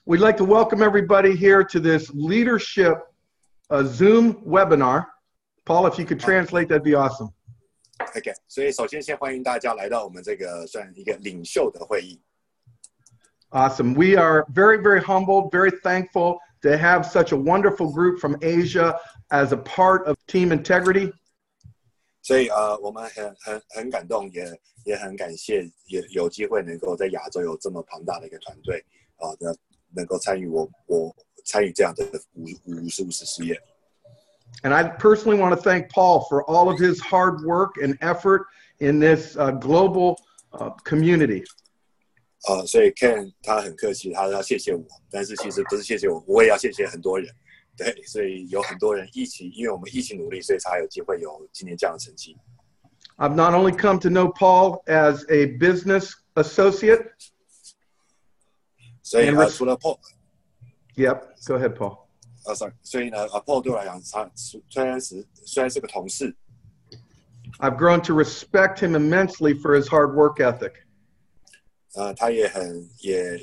We'd like to welcome everybody here to this leadership Zoom webinar. Paul, if you could translate, that'd be awesome. OK， 所以首先先欢迎大家来到我们这个算一个领袖的会议。Awesome. We are very, very humbled, very thankful to have such a wonderful group from Asia as a part of Team Integrity. 所以我们很感动，也很感谢，也有机会能够在亚洲有这么庞大的一个团队能够参与我参与这样的50-50事业。And I personally want to thank Paul for all of his hard work and effort in this global community. 所以 Ken 他很客气，他要谢谢我，但是其实不是谢谢我，我也要谢谢很多人。对，所以有很多人一起，因为我们一起努力，所以才有机会有今年这样的成绩。I've not only come to know Paul as a business associate. 所以除了 Paul。Yep, go ahead, Paul. Sorry. 所以呢，Paul 对我来讲，他虽然是个同事。I've grown to respect him immensely for his hard work ethic. 他也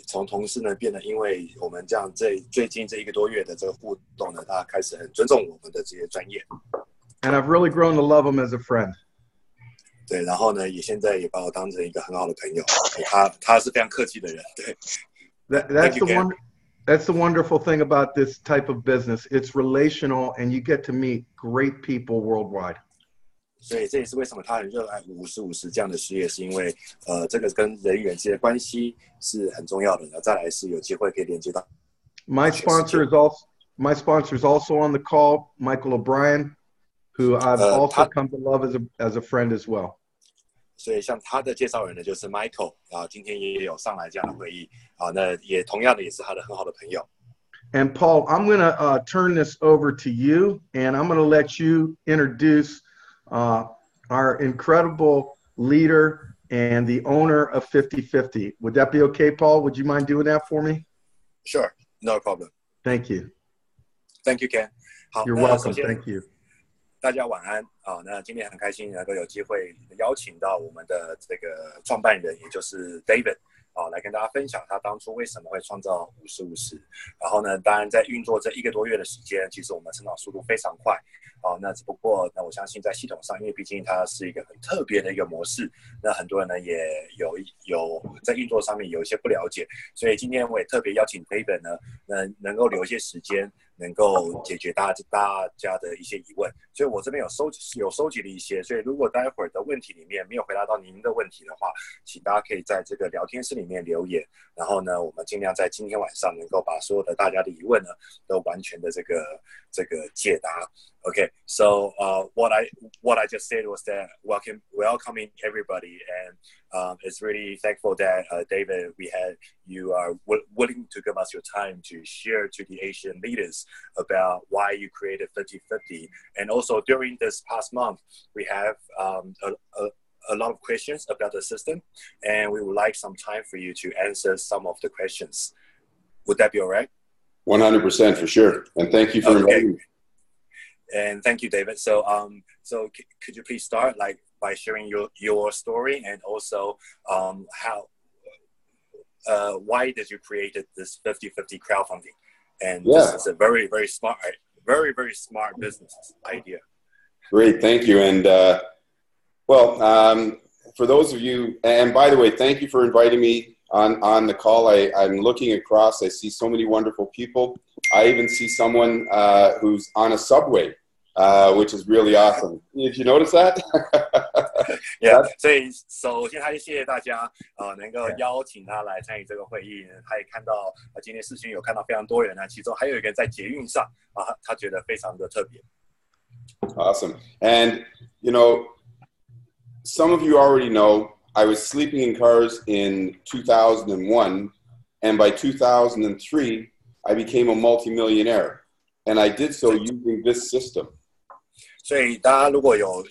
从同事呢变得，因为我们这样最近这1个多月的这个互动呢，他开始很尊重我们的这些专业。And I've really grown to love him as a friend. 对，然后呢，现在也把我当成一个很好的朋友。他是非常客气的人。对。That's the wonderful thing about this type of business. It's relational, and you get to meet great people worldwide. 所以这也是为什么他很热爱50-50这样的事业，是因为这个跟人与人之间的关系是很重要的。再来是有机会可以连接到。My sponsor is also on the call, Michael O'Brien, who I've also come to love as a friend as well. 所以像他的介绍人呢，就是 Michael 今天也有上来这样的会议那也同样的也是他的很好的朋友。And Paul, I'm going to turn this over to you, and I'm going to let you introduce our incredible leader and the owner of 50/50. Would that be okay, Paul? Would you mind doing that for me? Sure, no problem. Thank you. Thank you, Ken. 好 You're welcome. Thank you. 大家晚安那今天很开心能够有机会邀请到我们的这个创办人，也就是 David 来跟大家分享他当初为什么会创造50/50。然后呢，当然在运作这1个多月的时间，其实我们成长速度非常快。那只不过我相信在系统上，因为毕竟它是一个很特别的一个模式，那很多人呢也有在运作上面有一些不了解，所以今天我也特别邀请 David 呢能够留一些时间，能够解决大家的一些疑问。所以我这边有收集了一些，所以如果待会儿的问题里面没有回答到您的问题的话，请大家可以在这个聊天室里面留言，然后呢我们尽量在今天晚上能够把所有的大家的疑问呢都完全的这个解答。Okay, so what I just said was that welcoming everybody, and it's really thankful that David, you are willing to give us your time to share to the Asian leaders about why you created 50/50, and also during this past month we have a lot of questions about the system, and we would like some time for you to answer some of the questions. Would that be all right? 100% for sure, and thank you for inviting me. And thank you, David. So could you please start by sharing your story, and also why did you create this 50/50 crowdfunding? And this is a very, very smart business idea. Great, thank you. And for those of you, and by the way, thank you for inviting me on the call. I'm looking across, I see so many wonderful people. I even see someone who's on a subway, which is really awesome. Did you notice that? Yeah. 所以首先还是谢谢大家能够邀请他来参与这个会议。他也看到今天视讯有看到非常多人其中还有一个人在捷运上他觉得非常的特别。Awesome. And some of you already know I was sleeping in cars in 2001, and by 2003 I became a multimillionaire, and I did so using this system. 所以大家如果有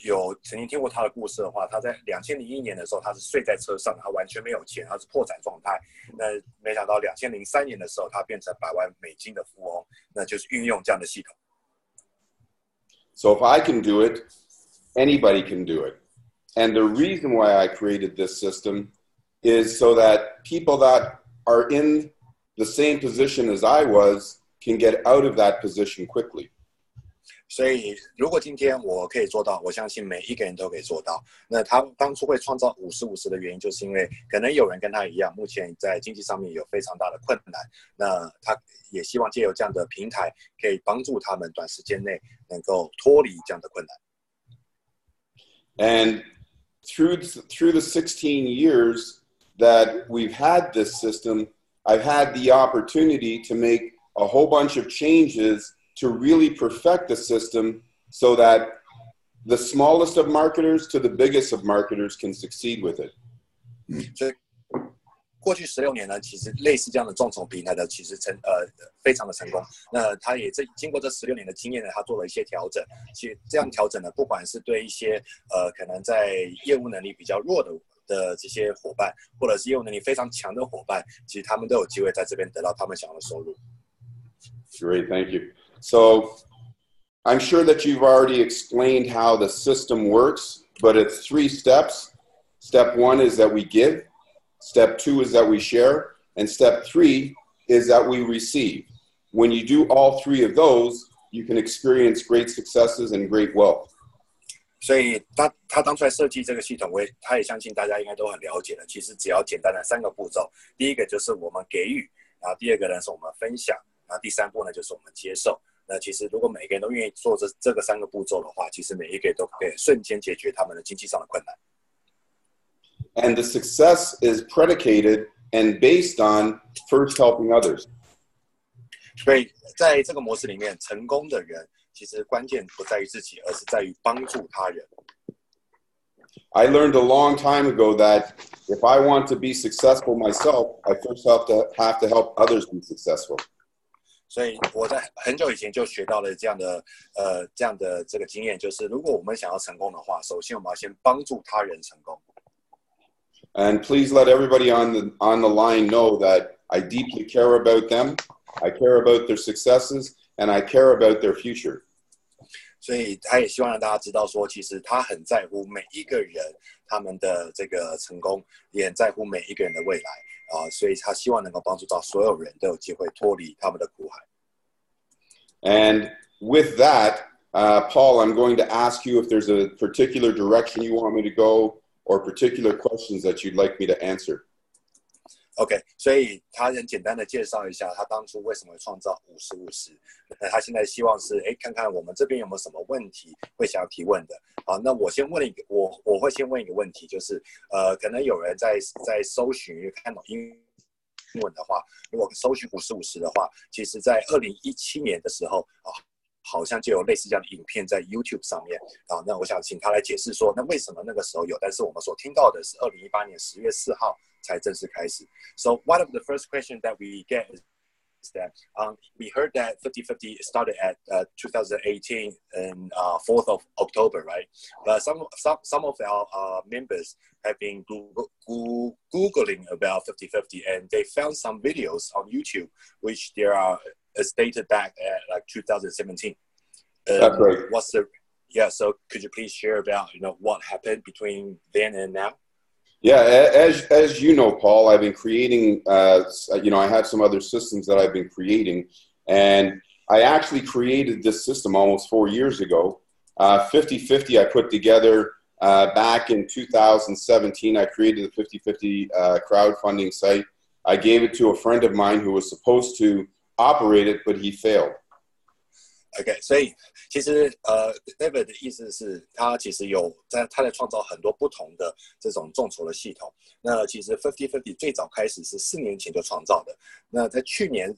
曾经听过他的故事的话，他在2001年的时候，他是睡在车上，他完全没有钱，他是破产状态。那没想到2003年的时候，他变成100万美金的富翁，那就是运用这样的系统。So if I can do it, anybody can do it. And the reason why I created this system is so that people that are in the same position as I was can get out of that position quickly. 所以，如果今天我可以做到，我相信每一个人都可以做到。那他当初会创造50-50的原因，就是因为可能有人跟他一样，目前在经济上面有非常大的困难。那他也希望借由这样的平台，可以帮助他们短时间内能够脱离这样的困难。And through the 16 years that we've had this system, I've had the opportunity to make a whole bunch of changes to really perfect the system so that the smallest of marketers to the biggest of marketers can succeed with it. 所以过去16年呢，其实类似这样的众筹平台的，其实非常的成功。那他也经过这16年的经验呢，他做了一些调整。其实这样调整呢，不管是对一些可能在业务能力比较弱的这些伙伴，或者是业务能力非常强的伙伴，其实他们都有机会在这边得到他们想要的收入。Great, thank you. So I'm sure that you've already explained how the system works, but it's 3 steps. Step 1 is that we give. Step 2 is that we share. And step 3 is that we receive. When you do all 3 of those, you can experience great successes and great wealth. 所以他当初在设计这个系统，他也相信大家应该都很了解了。其实只要简单的3个步骤，第一个就是我们给予，然后第二个呢是我们分享，然后第3步呢就是我们接受。那其实如果每个人都愿意做这个3个步骤的话，其实每一个人都可以瞬间解决他们的经济上的困难。And the success is predicated and based on first helping others. 所以在这个模式里面，成功的人其实关键不在于自己，而是在于帮助他人。I learned a long time ago that if I want to be successful myself, I first have to help others be successful. 所以我在很久以前就学到了这样的这个经验，就是如果我们想要成功的话，首先我们要先帮助他人成功。And please let everybody on the line know that I deeply care about them, I care about their successes, and I care about their future. 所以他也希望让大家知道说，其实他很在乎每一个人他们的这个成功，也很在乎每一个人的未来。所以他希望能够帮助到所有人都有机会脱离他们的苦海。And with that, Paul, I'm going to ask you if there's a particular direction you want me to go or particular questions that you'd like me to answer. OK， 所以他很简单的介绍一下他当初为什么会创造50-50。那他现在希望是看看我们这边有没有什么问题会想要提问的。好，那我先问我会先问一个问题，就是可能有人在搜寻看懂英文的话，如果搜寻50-50的话，其实在2017年的时候好像就有类似这样的影片在 YouTube 上面。那我想请他来解释说，那为什么那个时候有，但是我们所听到的是2018年10月4号才正式开始。So one of the first questions that we get is that we heard that 50/50 started at 2018 and 4th of October, right? But some of our members have been Googling about 50/50 and they found some videos on YouTube which there are stated back at like 2017. That's right. So could you please share about what happened between then and now? Yeah, as you know, Paul, I've been creating, I have some other systems that I've been creating, and I actually created this system almost 4 years ago. 50/50 I put together back in 2017. I created the 50/50 crowdfunding site. I gave it to a friend of mine who was supposed to operate it, but he failed. OK， 所以其实David 的意思是他其实他在创造很多不同的这种众筹的系统。那其实 50/50 最早开始是4年前就创造的。那在去年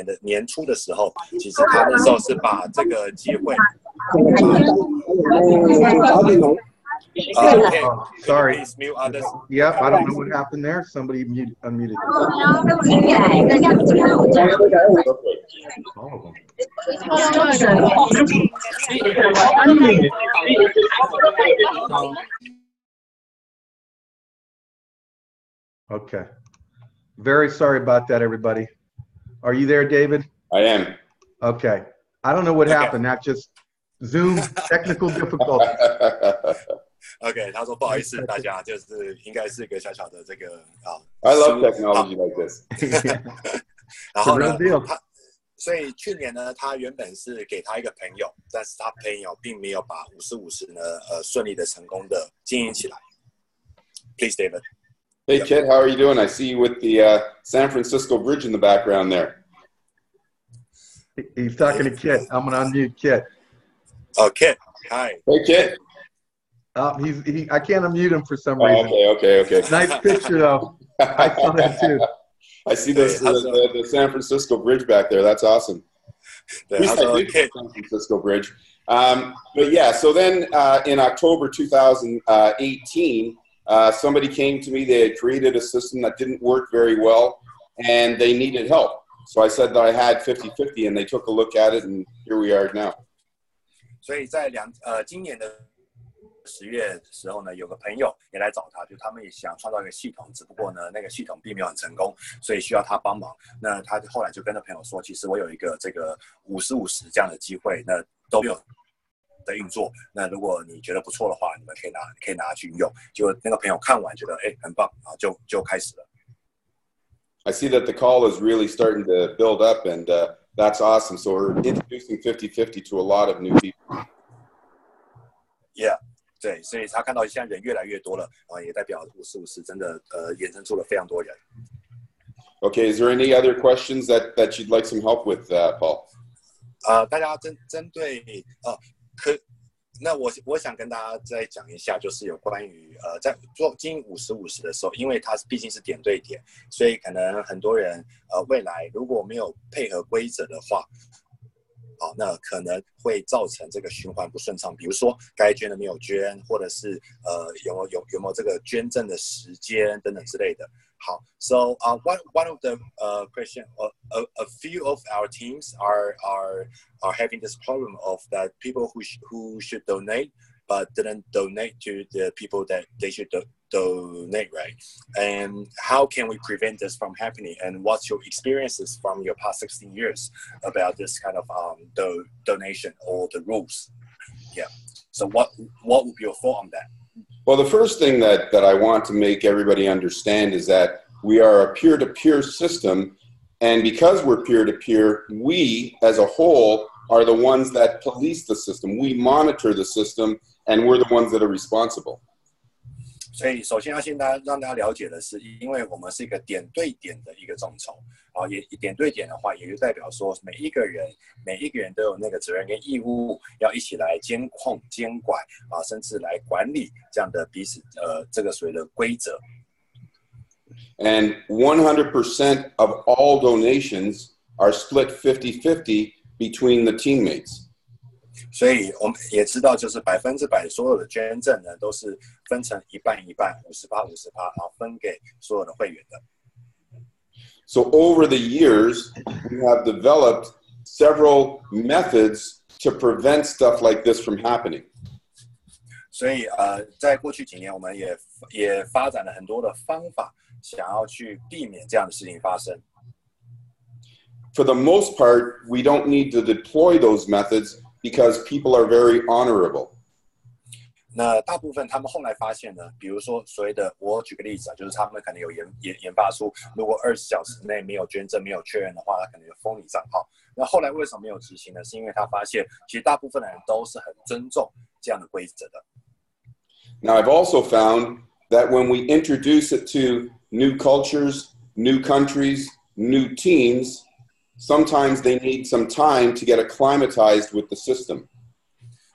的年初的时候，其实他那时候是把这个机会Sorry. Please mute others. Yep, I don't know what happened there. Somebody unmuted. All of them. Okay. Very sorry about that, everybody. Are you there, David? I am. Okay. I don't know what happened. That just Zoom technical difficulty. OK， 他说不好意思，大家就是应该是一个小小的这个I love technology like this. 然后呢，所以去年呢，他原本是给他一个朋友，但是他朋友并没有把50-50呢，顺利的成功的经营起来。Please, David. Hey, Kit, how are you doing? I see you with the San Francisco Bridge in the background there. He's talking to Kit. I'm going to unmute Kit. Oh, Kit. Hi. Hey, Kit. I can't unmute him for some reason. Okay. Nice picture, though. I saw that, too. I see the San Francisco Bridge back there. That's awesome. The San Francisco Bridge. But yeah, so then in October 2018, somebody came to me. They had created a system that didn't work very well, and they needed help. So I said that I had 50-50, and they took a look at it, and here we are now. 所以在今年的10月的时候呢，有个朋友也来找他，就他们也想创造一个系统，只不过呢，那个系统并没有很成功，所以需要他帮忙。那他后来就跟那朋友说，其实我有一个这个50-50这样的机会，那都没有在运作。那如果你觉得不错的话，你们可以拿去用。结果那个朋友看完觉得很棒，然后就开始了。I see that the call is really starting to build up, and that's awesome. So we're introducing 50-50 to a lot of new people. Yeah. 对，所以他看到现在人越来越多了，也代表50-50真的衍生出了非常多人。Okay, is there any other questions that you'd like some help with, Paul? 大家针对那我想跟大家再讲一下，就是有关于在做经营50-50的时候，因为它毕竟是点对点，所以可能很多人未来如果没有配合规则的话。那可能会造成这个循环不顺畅，比如说该捐的没有捐，或者是有没有这个捐赠的时间等等之类的。好 ，So one of the question, a few of our teams are having this problem of that people who should donate but didn't donate to the people that they should donate, right? And how can we prevent this from happening? And what's your experiences from your past 16 years about this kind of donation or the rules? Yeah. So what would be your thought on that? Well, the first thing that I want to make everybody understand is that we are a peer-to-peer system, and because we're peer-to-peer, we as a whole are the ones that police the system. We monitor the system, and we're the ones that are responsible. 所以首先要先让大家了解的是，因为我们是一个点对点的一个众筹，也点对点的话，也就代表说每一个人都有那个责任跟义务，要一起来监控、监管甚至来管理这样的彼此这个所谓的规则。And 100% of all donations are split 50-50 between the teammates. 所以我们也知道，就是100%所有的捐赠呢，都是分成一半一半，50%，然后分给所有的会员的。So over the years, we have developed several methods to prevent stuff like this from happening. 所以在过去几年，我们也发展了很多的方法，想要去避免这样的事情发生。For the most part, we don't need to deploy those methods because people are very honorable. 那大部分他们后来发现呢，比如说所谓的，我举个例子就是他们可能有研发出，如果20小时内没有捐赠、没有确认的话，他可能就封你账号。那后来为什么没有执行呢？是因为他发现，其实大部分的人都是很尊重这样的规则的。Now, I've also found that when we introduce it to new cultures, new countries, new teams, sometimes they need some time to get acclimatized with the system.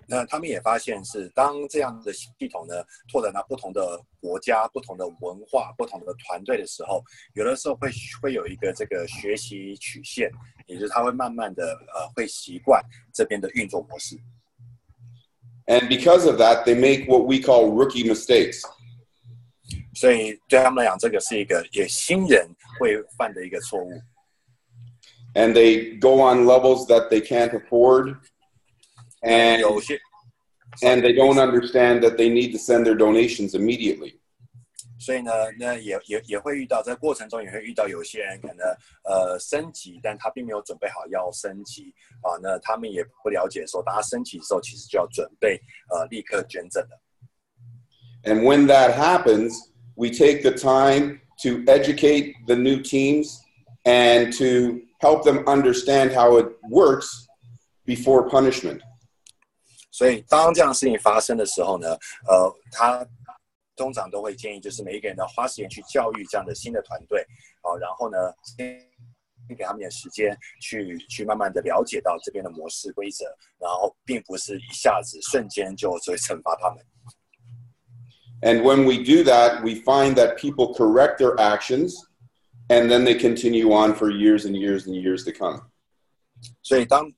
那他们也发现是，当这样的系统呢，拓展到不同的国家、不同的文化、不同的团队的时候，有的时候会有一个这个学习曲线，也就是他会慢慢的会习惯这边的运作模式。And because of that, they make what we call rookie mistakes. 所以对他们来讲，这个是一个新人会犯的一个错误。And they go on levels that they can't afford, and they don't understand that they need to send their donations immediately. 所以呢，那也会遇到，在过程中也会遇到有些人可能升级，但他并没有准备好要升级那他们也不了解说，当他升级的时候，其实就要准备立刻捐赠的。And when that happens, we take the time to educate the new teams and to help them understand how it works before punishment. 所以当这样的事情发生的时候呢，他通常都会建议，就是每一个人要花时间去教育这样的新的团队，然后呢，给他们点时间去慢慢的了解到这边的模式规则，然后并不是一下子瞬间就会惩罚他们。And when we do that, we find that people correct their actions, and then they continue on for years and years and years to come. 所以当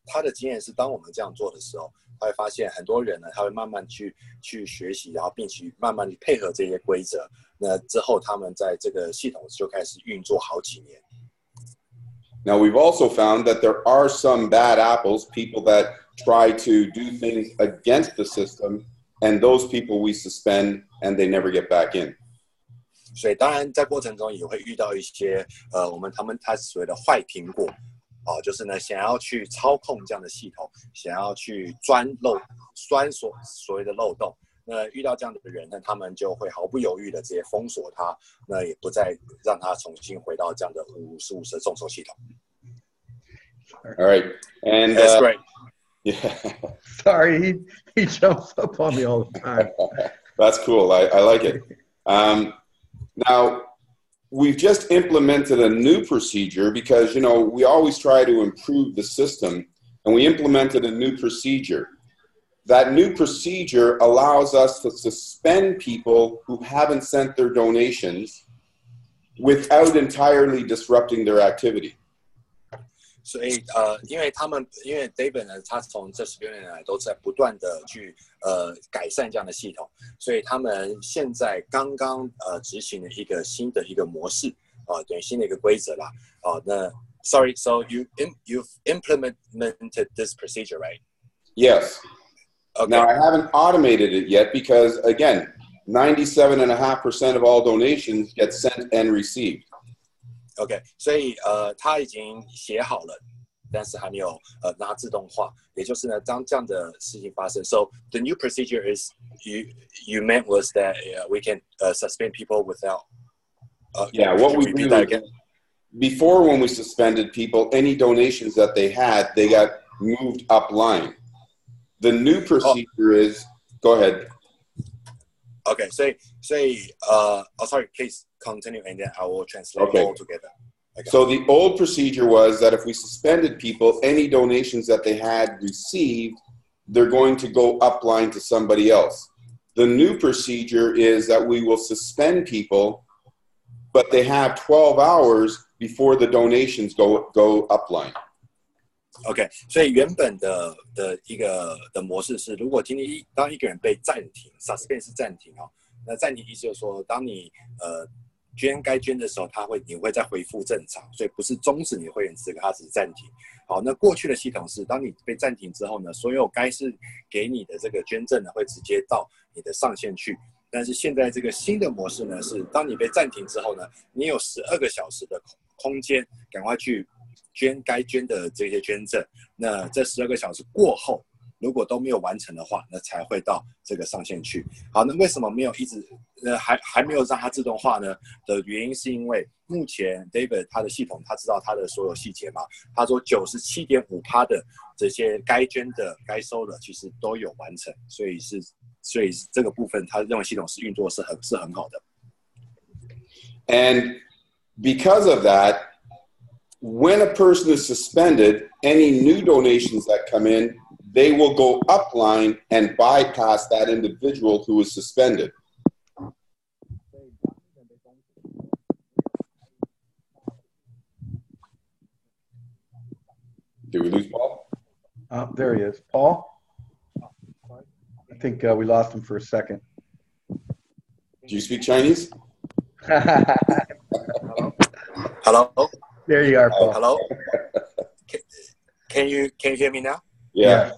他的经验是，当我们这样做的时候，他会发现很多人呢，他会慢慢去学习，然后并且慢慢去配合这些规则。那之后，他们在这个系统就开始运作好几年。Now, we've also found that there are some bad apples, people that try to do things against the system, and those people we suspend and they never get back in. 所以当然在过程中也会遇到一些他所谓的坏苹果，就是呢想要去操控这样的系统，想要去钻所谓的漏洞。那遇到这样的人呢，他们就会毫不犹豫的直接封锁他，那也不再让他重新回到这样的50/50的众筹系统。All right, and that's great. Yeah. Sorry, he jumps up on me all the time. That's cool. I like it. Now, we've just implemented a new procedure because, you know, we always try to improve the system, and we implemented a new procedure. That new procedure allows us to suspend people who haven't sent their donations without entirely disrupting their activity. 所以因为 David 呢，他从这16年来都在不断的去改善这样的系统，所以他们现在刚刚执行了一个新的一个模式等于新的一个规则啦。那 Sorry, so you've implemented this procedure, right? Yes. Okay. Now, I haven't automated it yet because, again, 97.5% of all donations get sent and received. OK， 所以他已经写好了，但是还没有拿自动化。也就是呢，当这样的事情发生 ，so the new procedure is you meant was that we can suspend people without. Yeah, what we do is, before when we suspended people, any donations that they had, they got moved up line. The new procedure is, go ahead. OK， 所以sorry, please continue, and then I will translate all together. Okay. So the old procedure was that if we suspended people, any donations that they had received, they're going to go upline to somebody else. The new procedure is that we will suspend people, but they have 12 hours before the donations go upline. OK， 所以原本的一个的模式是，如果当一个人被暂停 ，suspend 是暂停那暂停意思就是说，当你捐该捐的时候，你会再恢复正常，所以不是终止你的会员资格，它只是暂停。好，那过去的系统是，当你被暂停之后呢，所有该是给你的这个捐赠呢，会直接到你的上限去。但是现在这个新的模式呢，是当你被暂停之后呢，你有12个小时的空间，赶快去捐该捐的这些捐赠。那这12个小时过后，如果都没有完成的话，那才会到这个上限去。好，那为什么没有一直还没有让它自动化呢？的原因是因为目前 David 他的系统他知道他的所有细节嘛，他说 97.5% 的这些该捐的该收的其实都有完成，所以这个部分他认为系统是运作是很好的。And because of that, when a person is suspended, any new donations that come in, they will go upline and bypass that individual who is suspended. Did we lose Paul? There he is. Paul? I think we lost him for a second. Do you speak Chinese? Hello? There you are, Paul. Hello? Can you hear me now? Yeah.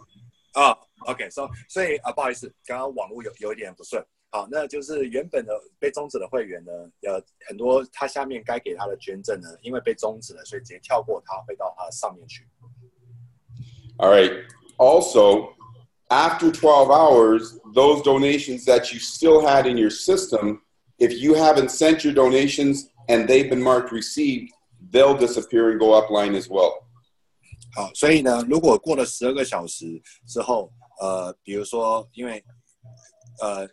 OK， 所以不好意思，刚刚网络有一点不顺。好，那就是原本的被终止的会员呢，很多他下面该给他的捐赠呢，因为被终止了，所以直接跳过他，会到他的上面去。All right. Also, after 12 hours, those donations that you still had in your system, if you haven't sent your donations and they've been marked received, they'll disappear and go upline as well. 好，所以呢，如果过了12个小时之后，比如说，因为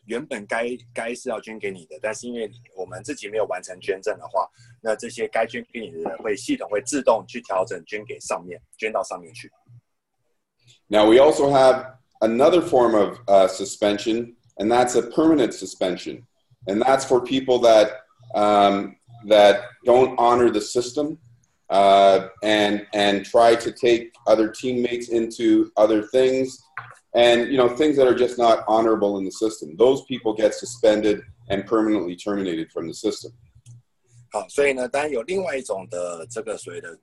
原本该是要捐给你的，但是因为我们自己没有完成捐赠的话，那这些该捐给你的人系统会自动去调整捐到上面去。Now we also have another form of suspension, and that's a permanent suspension, and that's for people that don't honor the system and try to take other teammates into other things. And, things that are just not honorable in the system. Those people get suspended and permanently terminated from the system. 好，所以呢，当然有另外一种的这个所谓的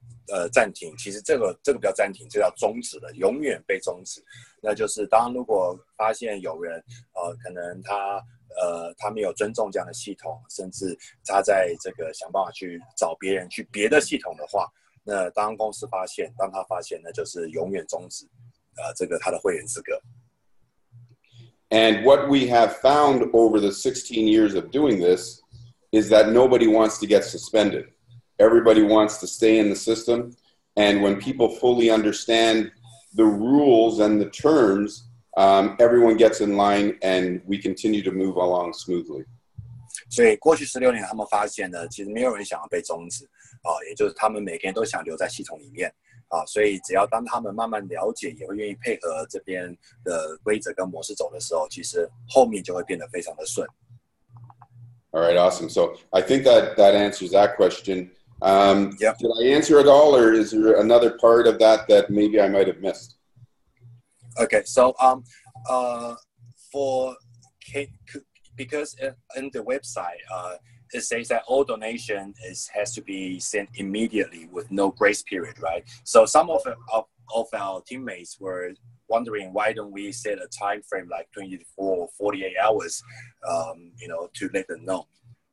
暂停，其实这个不叫暂停，这叫终止了，永远被终止。那就是如果发现有人可能他没有尊重这样的系统，甚至他在这个想办法去找别人去别的系统的话，那当他发现，那就是永远终止。这个他的会员资格。And what we have found over the 16 years of doing this is that nobody wants to get suspended. Everybody wants to stay in the system. And when people fully understand the rules and the terms, everyone gets in line and we continue to move along smoothly. 所以过去16年，他们发现呢，其实没有人想要被终止也就是他们每个人都想留在系统里面。所以只要当他们慢慢了解，也会愿意配合这边的规则跟模式走的时候，其实后面就会变得非常的顺。All right, awesome. So I think that answers that question. Yep. Did I answer it all, or is there another part of that maybe I might have missed? Okay, so because in the website it says that all donation has to be sent immediately with no grace period, right? So some of our teammates were wondering why don't we set a time frame like 24 or 48 hours, to let them know.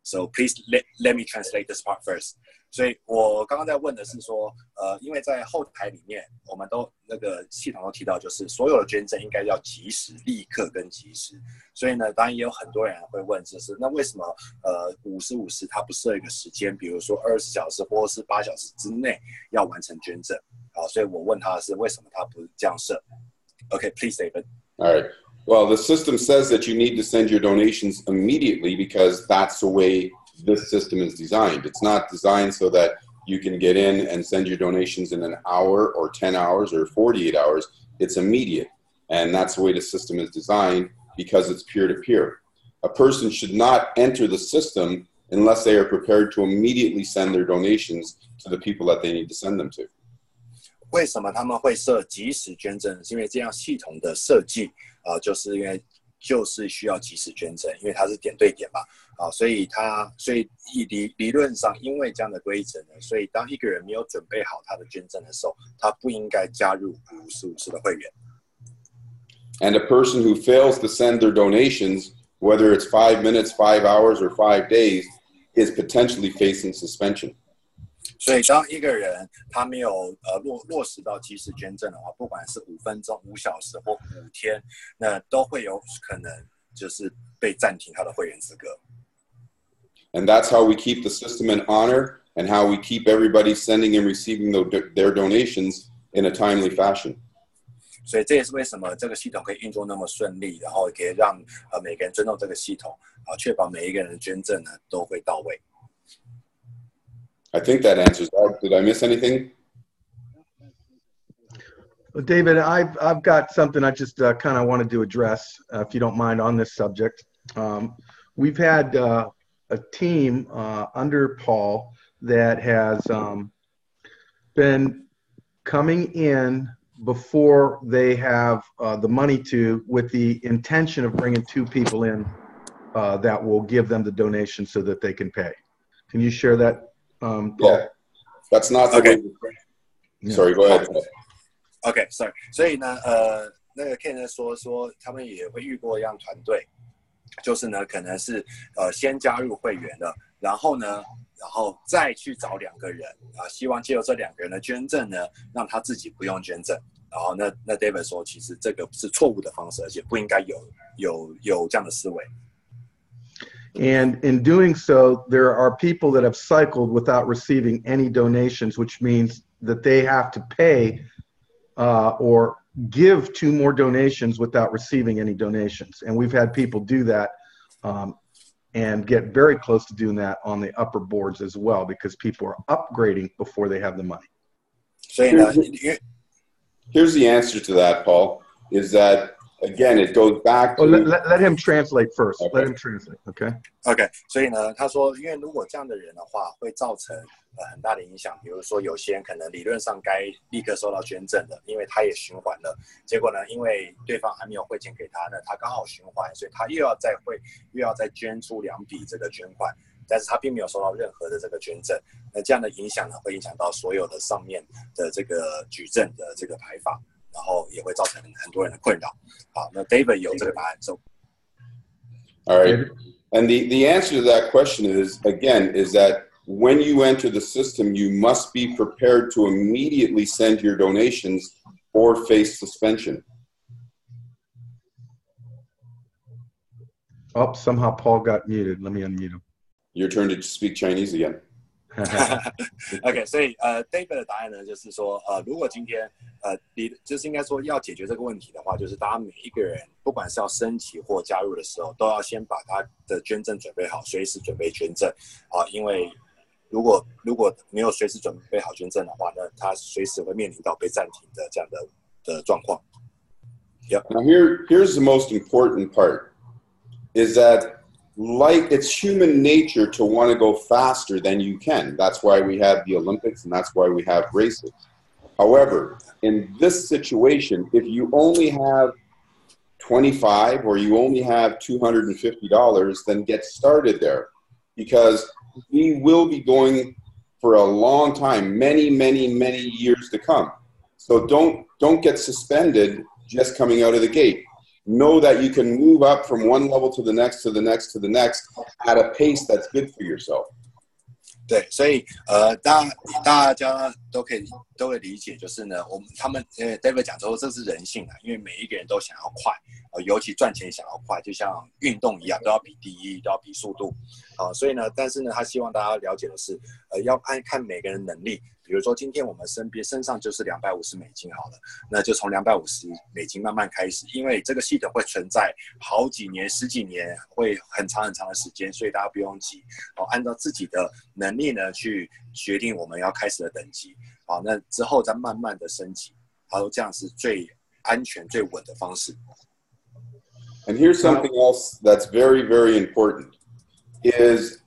So please let me translate this part first. 所以我刚刚在问的是说，因为在后台里面，我们都那个系统都提到，就是所有的捐赠应该要及时、立刻跟及时。所以呢，当然也有很多人会问，就是那为什么50/50它不设一个时间，比如说20小时或是8小时之内要完成捐赠？所以我问他的是为什么他不这样设 ？Okay, please, David. All right. Well, the system says that you need to send your donations immediately because that's the way this system is designed. It's not designed so that you can get in and send your donations in an hour or 10 hours or 48 hours. It's immediate. And that's the way the system is designed because it's peer-to-peer. A person should not enter the system unless they are prepared to immediately send their donations to the people that they need to send them to. 为什么他们会设即时捐赠？是因为这样系统的设计就是因为就是需要即时捐赠，因为它是点对点嘛，所以理论上，因为这样的规则呢，所以当一个人没有准备好他的捐赠的时候，他不应该加入50/50的会员。And a person who fails to send their donations, whether it's 5 minutes, 5 hours, or 5 days, is potentially facing suspension. 所以当一个人他没有落实到即时捐赠的话，不管是5分钟、5小时或5天，那都会有可能就是被暂停他的会员资格。And that's how we keep the system in honor and how we keep everybody sending and receiving their donations in a timely fashion. 所以这也是为什么这个系统可以运作那么顺利，然后可以让每个人尊重这个系统，确保每一个人的捐赠呢都会到位。I think that answers that. Did I miss anything? Well, David, I've got something I just kind of wanted to address, if you don't mind, on this subject. We've had a team under Paul that has been coming in before they have the money with the intention of bringing 2 people in that will give them the donation so that they can pay. Can you share that? Paul? Yeah, that's not the Okay. way. Sorry, go ahead. OK, sorry. 所以呢，那个 Ken 说他们也会遇过一样团队，就是呢，可能是先加入会员的，然后再去找2个人希望借由这2个人的捐赠呢，让他自己不用捐赠。然后那 David 说，其实这个是错误的方式，而且不应该有这样的思维。And in doing so, there are people that have cycled without receiving any donations, which means that they have to pay or give 2 more donations without receiving any donations. And we've had people do that and get very close to doing that on the upper boards as well, because people are upgrading before they have the money. So here's the answer to that, Paul, is that, again, it goes back to... let him translate first. Okay. Let him translate, okay? OK， 所以呢，他说，因为如果这样的人的话，会造成很大的影响。比如说，有些人可能理论上该立刻收到捐赠的，因为他也循环了。结果呢，因为对方还没有汇钱给他呢，他刚好循环，所以他又要再捐出2笔这个捐款，但是他并没有收到任何的这个捐赠。那这样的影响呢，会影响到所有的上面的这个举证的这个排法，然后也会造成很多人的困扰。好，那 David 有这个答案。All right. And the answer to that question is that when you enter the system, you must be prepared to immediately send your donations or face suspension. Oh, somehow Paul got muted. Let me unmute him. Your turn to speak Chinese again. OK， 所以David 的答案呢，就是说如果今天就是应该说要解决这个问题的话，就是大家每一个人，不管是要升级或加入的时候，都要先把他的捐赠准备好，随时准备捐赠啊，因为如果没有随时准备好捐赠的话呢，他随时会面临到被暂停的这样的状况。Yep. Now here's the most important part, is that like it's human nature to want to go faster than you can. That's why we have the Olympics and that's why we have races. However, in this situation, if you only have 25 or you only have $250, then get started there, because we will be going for a long time, many, many, many years to come. So don't get suspended just coming out of the gate. Know that you can move up from one level to the next, to the next, to the next at a pace that's good for yourself. 对，所以大家都会理解，就是呢，他们David 讲说这是人性啊，因为每一个人都想要快，尤其赚钱想要快，就像运动一样，都要比第一，都要比速度，所以呢，但是呢，他希望大家了解的是，要看每个人的能力。比如说，今天我们身上就是$250好了，那就从$250慢慢开始，因为这个系统会存在好几年、10几年，会很长很长的时间，所以大家不用急，按照自己的能力呢去决定我们要开始的等级，好，那之后再慢慢的升级，好，这样是最安全、最稳的方式。And here's something else that's very, very important, is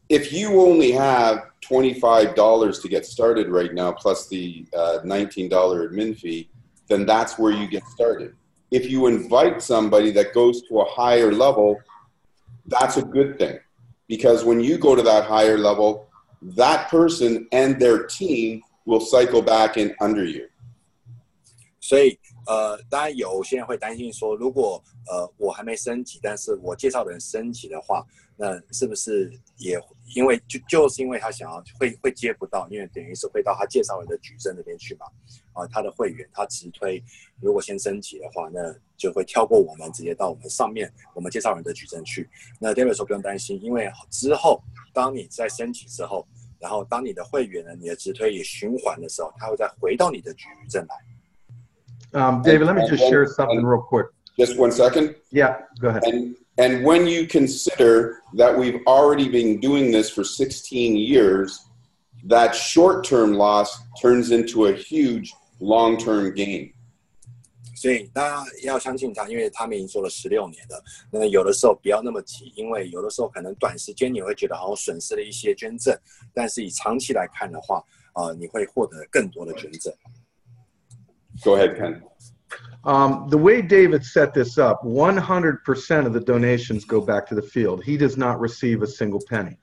if you only have $25 to get started right now, plus the $19 admin fee, then that's where you get started. If you invite somebody that goes to a higher level, that's a good thing. Because when you go to that higher level, that person and their team will cycle back in under you. 所以当然有些人会担心说，如果我还没升级，但是我介绍的人升级的话，那是不是也因为就是因为他想要会接不到，因为等于是会到他介绍人的矩阵那边去嘛，他的会员他直推，如果先升级的话，那就会跳过我们，直接到我们上面我们介绍人的矩阵去。那 David 说不用担心，因为之后当你在升级之后，然后当你的会员呢，你的直推也循环的时候，他会再回到你的矩阵来。David, let me just share something real quick. Just 1 second. Yeah, go ahead. And when you consider that we've already been doing this for 16 years, that short-term loss turns into a huge long-term gain. 所以大家要相信他，因为他们已经做了16年了。那有的时候不要那么急，因为有的时候可能短时间你会觉得好像损失了一些捐赠，但是以长期来看的话，你会获得更多的捐赠。Go ahead, Ken. The way David set this up, 100% of the donations go back to the field. He does not receive a single penny.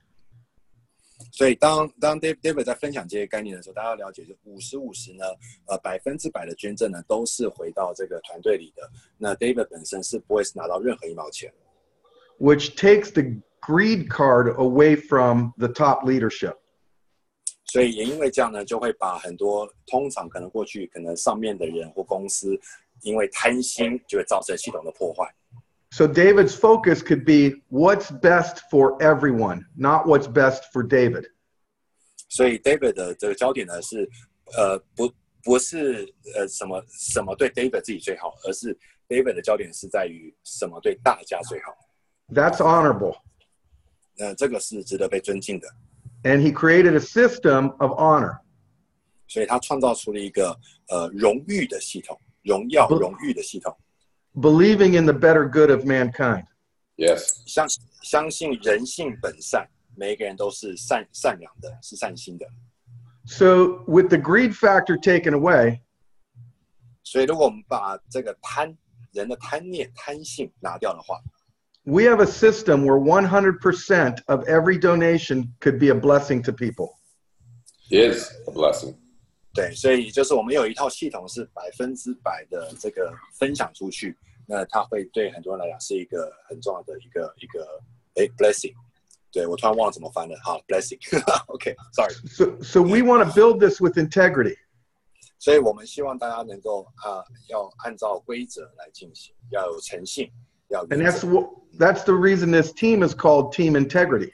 所以当 David 在分享这些概念的时候，大家要了解，就50-50呢，100%的捐赠呢都是回到这个团队里的。那 David 本身是不会拿到任何1毛钱。Which takes the greed card away from the top leadership. 所以也因为这样呢，就会把很多通常可能过去可能上面的人或公司，因为贪心就会造成系统的破坏。So David's focus could be what's best for everyone, not what's best for David. 所以 David 的这个焦点呢是，不是什么对 David 自己最好，而是 David 的焦点是在于什么对大家最好。That's honorable. 这个是值得被尊敬的。And he created a system of honor. 所以他创造出了一个荣誉的系统，荣誉的系统。Believing in the better good of mankind. Yes. 相信人性本善，每一个人都是善良的，是善心的。So with the greed factor taken away, 所以如果我们把这个人的贪念、贪性拿掉的话， we have a system where 100% of every donation could be a blessing to people. Is a blessing. 对，所以就是我们有一套系统是100%的这个分享出去，那它会对很多人来讲是一个很重要的一个blessing。对，我突然忘了怎么翻了，好 blessing。OK，sorry。So we want to build this with integrity. 所以我们希望大家能够要按照规则来进行，要有诚信，要原则。And that's the reason this team is called Team Integrity.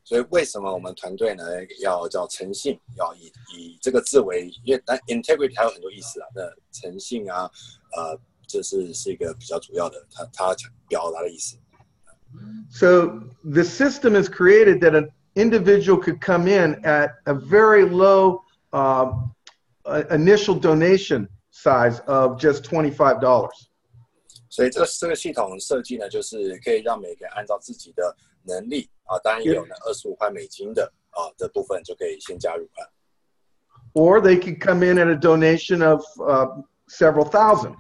所以为什么我们团队呢要叫诚信，要以这个字为，因为integrity 还有很多意思啊。那诚信啊，这是一个比较主要的，它表达的意思。So the system is created that an individual could come in at a very low initial donation size of just $25. 所以这个系统设计呢，就是可以让每个人按照自己的能力当然也有呢$25的的部分就可以先加入了。Or they could come in at a donation of several thousand.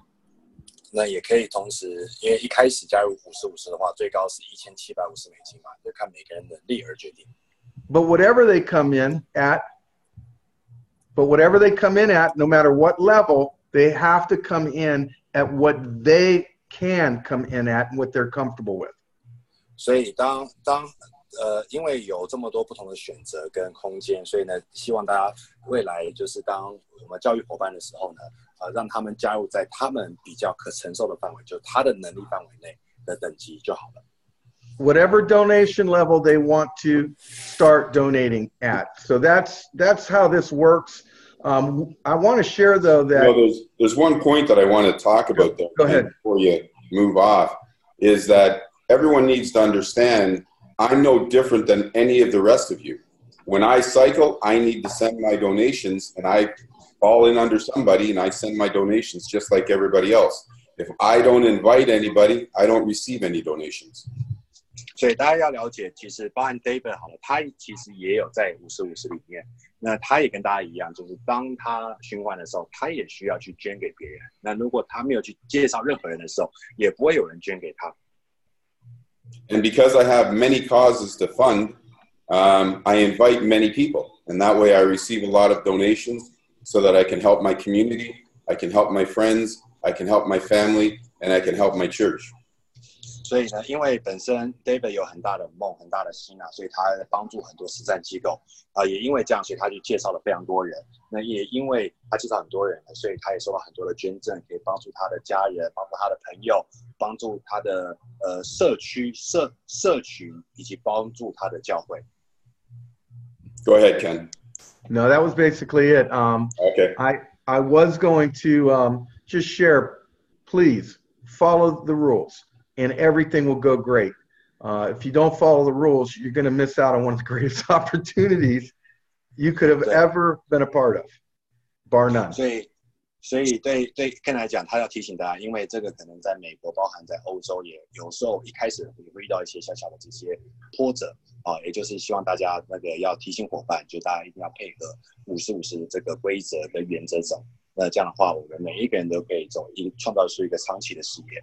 那也可以同时，因为一开始加入50-50的话，最高是$1750嘛，就看每个人能力而决定。But whatever they come in at, no matter what level, they have to come in at what they can come in at and what they're comfortable with. 所以因为有这么多不同的选择跟空间，所以呢，希望大家未来就是当我们教育伙伴的时候呢，让他们加入在他们比较可承受的范围，就是他的能力范围内的等级就好了。Whatever donation level they want to start donating at. So that's how this works. I want to share though that there's one point that I want to talk about though. Go ahead. Before you move off, is that everyone needs to understand I'm no different than any of the rest of you. When I cycle, I need to send my donations, and I fall in under somebody, and I send my donations just like everybody else. If I don't invite anybody, I don't receive any donations. 所以大家要了解，其实包含 David 好了，他其实也有在50-50里面。那他也跟大家一样，就是当他循环的时候，他也需要去捐给别人。那如果他没有去介绍任何人的时候，也不会有人捐给他。And because I have many causes to fund, I invite many people. And that way I receive a lot of donations so that I can help my community, I can help my friends, I can help my family, and I can help my church. 所以呢，因为本身 David 有很大的梦、很大的心所以他帮助很多慈善机构也因为这样，所以他就介绍了非常多人。那也因为他介绍很多人，所以他也收到很多的捐赠，可以帮助他的家人，帮助他的朋友，帮助他的社区、社群，以及帮助他的教会。Go ahead, Ken. No, that was basically it. Okay. I was going to just share, please follow the rules. And everything will go great. If you don't follow the rules, you're going to miss out on one of the greatest opportunities you could have ever been a part of, bar none. 所以对 Ken 来讲，他要提醒大家，因为这个可能在美国，包含在欧洲，也有时候一开始也会遇到一些小小的这些波折也就是希望大家要提醒伙伴，就大家一定要配合50-50的这个规则跟原则走。那这样的话，我们每一个人都可以创造出一个长期的事业。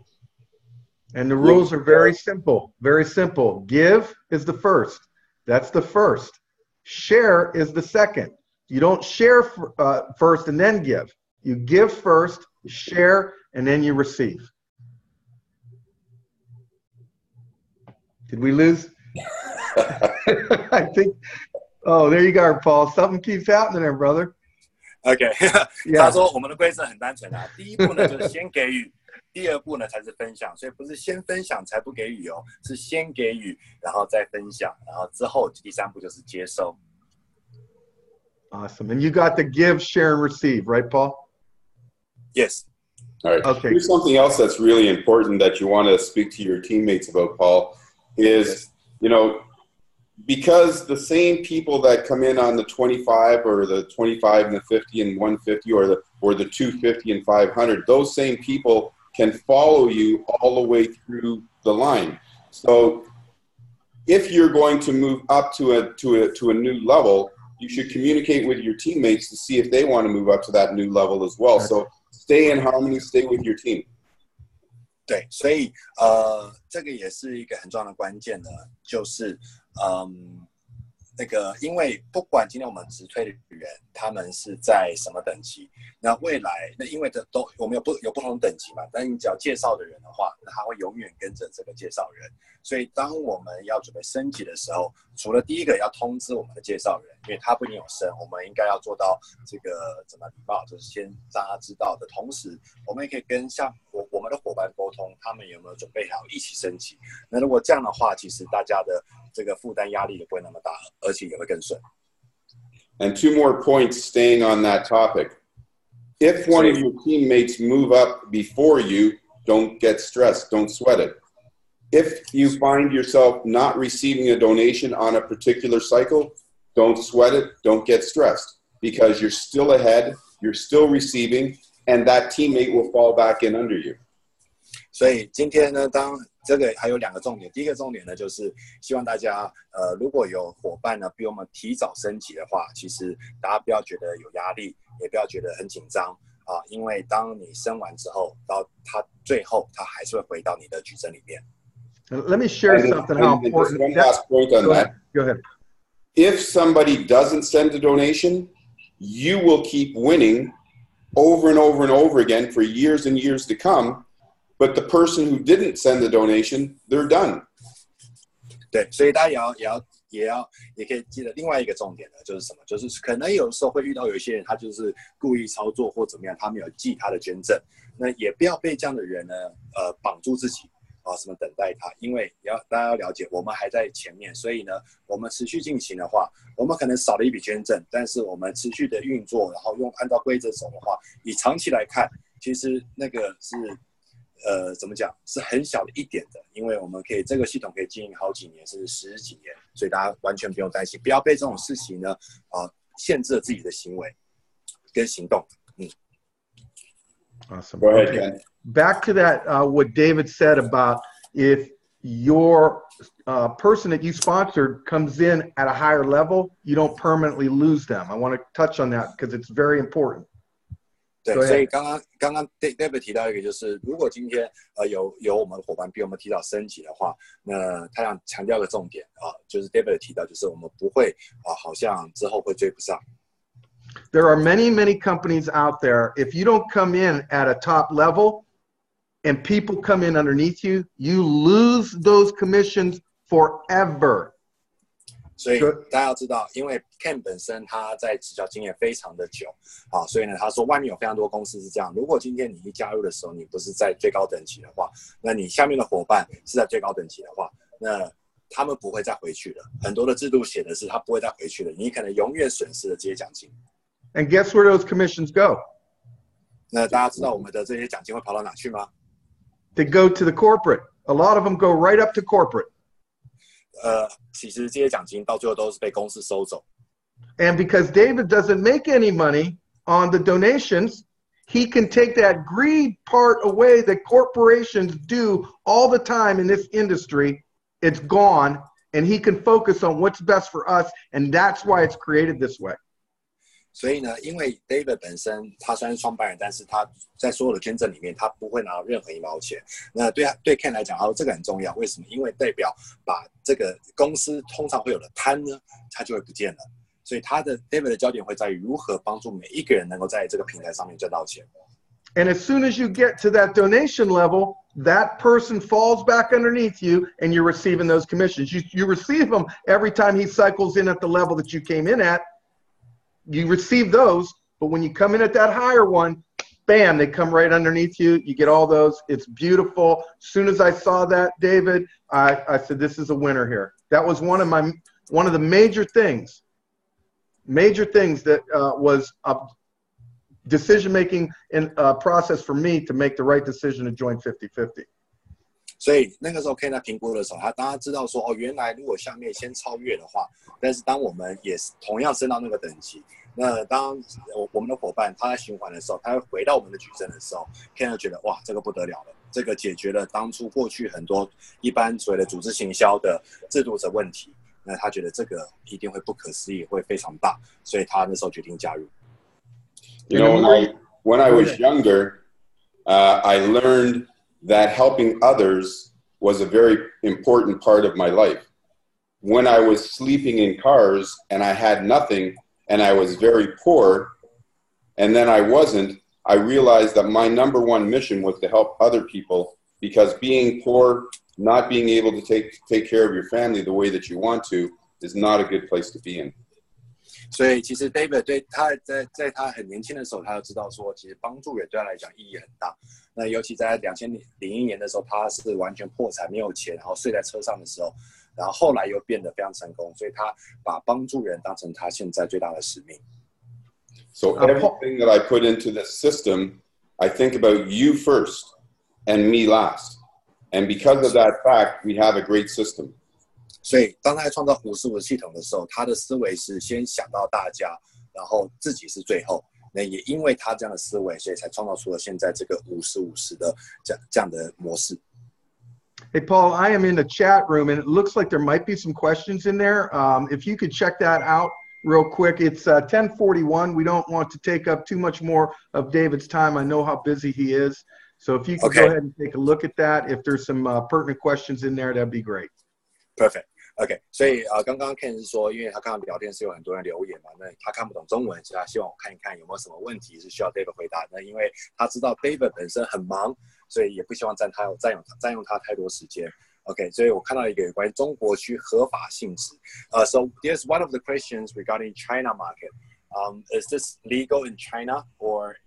And the rules are very simple, very simple. Give is the first. That's the first. Share is the second. You don't share first and then give. You give first, share, and then you receive. Did we lose? I think, oh, there you go, Paul. Something keeps happening there, brother. OK 他说我们的规则很单纯第一步呢就是先给予第二步呢才是分享，所以不是先分享才不给予哦，是先给予，然后再分享，然后之后第三步就是接收。Awesome. And you got the give, share, and receive, right, Paul? Yes. All right. Okay. Here's something else that's really important that you want to speak to your teammates about, Paul, is, you know, because the same people that come in on the 25 or the 25 and the 50 and 150 or the 250 and 500, those same people can follow you all the way through the line. So if you're going to move up to a new level, you should communicate with your teammates to see if they want to move up to that new level as well. So stay in harmony, stay with your team. 对，所以这个也是一个很重要的关键呢，就是那个，因为不管今天我们直推的人，他们是在什么等级，那未来那因为都我们有不同等级嘛，但你只要介绍的人的话，那他会永远跟着这个介绍人。所以当我们要准备升级的时候，除了第一个要通知我们的介绍人，因为他不一定有升，我们应该要做到这个怎么礼貌，就是先让他知道的同时，我们也可以跟像我们的伙伴沟通，他们有没有准备好一起升级。那如果这样的话，其实大家的这个负担压力也不会那么大，而且也会更顺。And 2 more points staying on that topic. If one of your teammates move up before you, don't get stressed, don't sweat it. If you find yourself not receiving a donation on a particular cycle, don't sweat it, don't get stressed, because you're still ahead, you're still receiving, and that teammate will fall back in under you. 所以今天呢，当这个还有2个重点。第一个重点呢，就是希望大家如果有伙伴呢比我们提早升级的话，其实大家不要觉得有压力，也不要觉得很紧张啊，因为当你升完之后，到他最后他还是会回到你的矩阵里面。Let me share something how important. One last point on that. Go ahead. If somebody doesn't send a donation, you will keep winning over and over and over again for years and years to come. But the person who didn't send the donation, they're done. 对，所以大家也可以记得另外一个重点呢，就是什么？就是可能有时候会遇到有一些人，他就是故意操作或怎么样，他没有记他的捐赠。那也不要被这样的人呢，绑住自己啊，什么等待他？因为大家要了解，我们还在前面，所以呢，我们持续进行的话，我们可能少了一笔捐赠，但是我们持续的运作，然后按照规则走的话，以长期来看，其实那个是。怎么讲是很小的一点的，因为我们可以这个系统可以经营好几年，甚至10几年，所以大家完全不用担心，不要被这种事情呢限制了自己的行为跟行动。Awesome. Go ahead, Okay. Ken. Back to that, what David said about if your person that you sponsored comes in at a higher level, you don't permanently lose them. I want to touch on that because it's very important. 对，所以刚刚 David 提到一个，就是如果今天有我们的伙伴比我们提早升级的话，那他想强调一个重点就是 David 提到，就是我们不会好像之后会追不上。There are many companies out there. If you don't come in at a top level and people come in underneath you, you lose those commissions forever. 所以大家要知道，因为 Ken 本身他在直销经验非常的久，所以呢，他说外面有非常多公司是这样。如果今天你一加入的时候，你不是在最高等级的话，那你下面的伙伴是在最高等级的话，那他们不会再回去了。很多的制度写的是他不会再回去了，你可能永远损失了这些奖金。And guess where those commissions go? 那大家知道我们的这些奖金会跑到哪去吗？ They go to the corporate. A lot of them go right up to corporate. 其实这些奖金到最后都是被公司收走。And because David doesn't make any money on the donations, he can take that greed part away that corporations do all the time in this industry. It's gone, and he can focus on what's best for us, and that's why it's created this way. 所以呢，因为 David 本身他虽然是创办人，但是他在所有的捐赠里面，他不会拿到任何1毛钱。那对 Ken 来讲，这个很重要。为什么？因为代表把这个公司通常会有的贪呢，它就会不见了。所以David 的焦点会在于如何帮助每一个人能够在这个平台上面赚到钱。And as soon as you get to that donation level, that person falls back underneath you, and you're receiving those commissions. You receive them every time he cycles in at the level that you came in at. You receive those, but when you come in at that higher one, bam, they come right underneath you. You get all those. It's beautiful. As soon as I saw that, David, I said, this is a winner here. That was one of the major things that was a decision-making process for me to make the right decision to join 50/50. 所以那个时候 Ken 在评估的时候，他当他知道说，哦，原来如果下面先超越的话，但是当我们也是同样升到那个等级，那当我们的伙伴他在循环的时候，他会回到我们的矩阵的时候 ，Ken 就觉得哇，这个不得了了，这个解决了当初过去很多一般所谓的组织行销的制度的问题，那他觉得这个一定会不可思议，会非常大，所以他那时候决定加入。You know, when I was younger, I learned that helping others was a very important part of my life. When I was sleeping in cars and I had nothing and I was very poor, and then I wasn't, I realized that my number one mission was to help other people, because being poor, not being able to take care of your family the way that you want to, is not a good place to be in. 所以其实 David 对他在他很年轻的时候，他就知道说，其实帮助人对他来讲意义很大。那尤其在2001年的时候，他是完全破产，没有钱，然后睡在车上的时候，然后后来又变得非常成功，所以他把帮助人当成他现在最大的使命。So everything that I put into this system, I think about you first and me last. And because of that fact, we have a great system. 所以当他在创造55系统的时候，他的思维是先想到大家，然后自己是最后。那也因为他这样的思维，所以才创造出了现在这个50-50的这样的模式。Hey, Paul, I am in the chat room, and it looks like there might be some questions in there. If you could check that out real quick. It's 10:41. We don't want to take up too much more of David's time. I know how busy he is. So if you could go ahead and take a look at that. If there's some pertinent questions in there, that'd be great. Perfect. OK， 所以刚刚 Ken 是说，因为他看到聊天室有很多人留言嘛，那他看不懂中文，所以他希望我看一看有没有什么问题是需要 David 回答的。因为他知道 David 本身很忙，所以也不希望占用他太多时间。OK， 所以我看到一个有关于中国区合法性质。So there's one of the questions regarding China market. Is this legal in China, or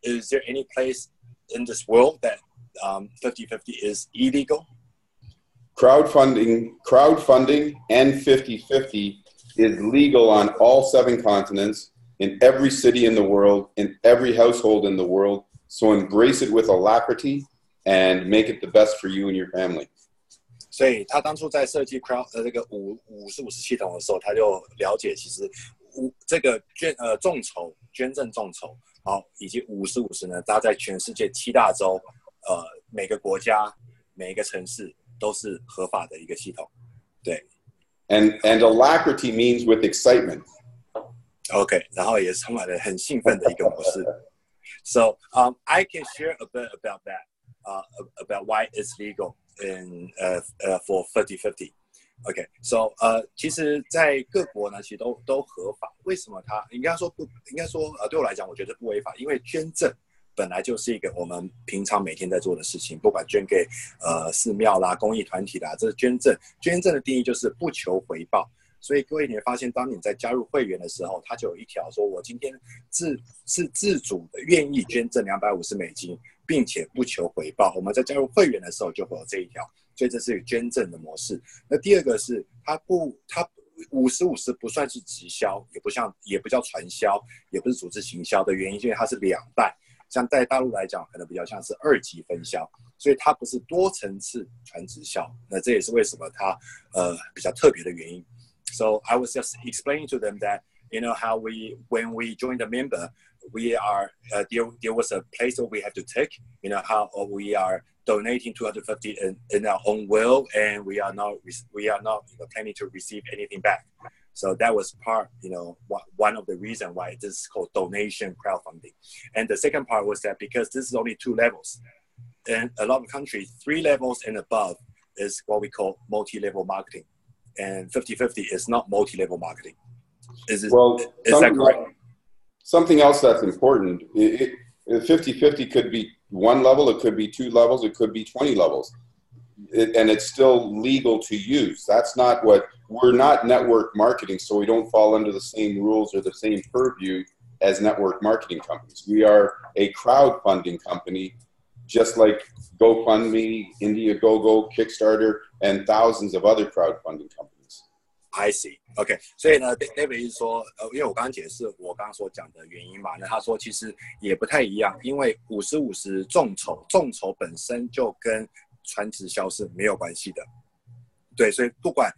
is there any place in this world that 50/50 is illegal? Crowdfunding and 50/50 is legal on all 7 continents, in every city in the world, in every household in the world. So embrace it with alacrity and make it the best for you and your family. 所以他当初在设计这个50/50系统的时候，他就了解其实这个众筹捐赠众筹，以及50/50呢，它在全世界7大洲，每个国家每一个城市都是合法的一个系统，对。And alacrity means with excitement. OK， 然后也充满了很兴奋的一个模式。So I can share a bit about that, about why it's legal in for 50/50. OK， so 其实，在各国呢，其实都合法。为什么它应该说对我来讲，我觉得不违法，因为捐赠本来就是一个我们平常每天在做的事情，不管捐给寺庙啦、公益团体啦，这是捐赠。捐赠的定义就是不求回报。所以各位你会发现，当你在加入会员的时候，它就有一条说，我今天是自主的，愿意捐赠$250，并且不求回报。我们在加入会员的时候就会有这一条，所以这是捐赠的模式。那第二个是它50/50不算是直销，也不叫传销，也不是组织行销的原因，因为它是2代。像在大陆来讲，可能比较像是2级分销，所以它不是多层次传直销。那这也是为什么它比较特别的原因。So I was just explaining to them that, you know, how when we joined a member, we are there was a place that we have to take, you know, how we are donating $250 in our own will, and we are not planning to receive anything back. So that was part, you know, one of the reasons why this is called donation crowdfunding. And the second part was that because this is only 2 levels, in a lot of countries, 3 levels and above is what we call multi-level marketing. And 50/50 is not multi-level marketing. Is that correct? Something else that's important. 50/50 could be 1 level, it could be 2 levels, it could be 20 levels. And it's still legal to use. That's not we're not network marketing, so we don't fall under the same rules or the same purview as network marketing companies. We are a crowdfunding company, just like GoFundMe, Indiegogo, Kickstarter, and thousands of other crowdfunding companies. I see. OK， 所以呢 ，David 是说，因为我刚刚解释我刚刚所讲的原因嘛，那他说其实也不太一样，因为50-50众筹本身就跟传直销是没有关系的。对，所以不管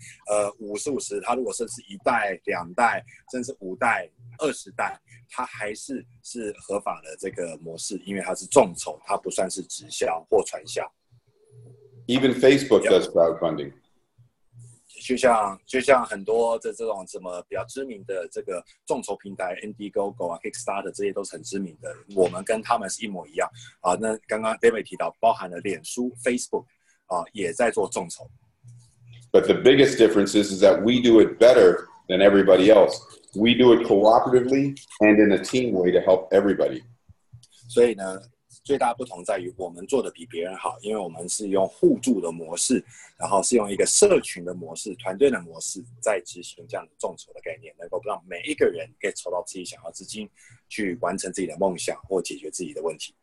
50-50，它如果甚至1代、2代，甚至5代、20代，它还是合法的这个模式，因为它是众筹，它不算是直销或传销。Even Facebook does crowdfunding. 就像很多这种什么比较知名的这个众筹平台 ，Indiegogo 啊、Kickstarter 这些都是很知名的，我们跟他们是一模一样啊。那刚刚 David 提到，包含了脸书 Facebook 啊，也在做众筹。But the biggest difference is that we do it better than everybody else. We do it cooperatively and in a team way to help everybody. 所以呢，最大的不同在于我们做的比别人好，因为我们是用互助的模式，然后是用一个社群的模式、团队的模式，在执行这样的众筹的概念，能够让每一个人可以筹到自己想要资金，去完成自己的梦想或解决自己的问题。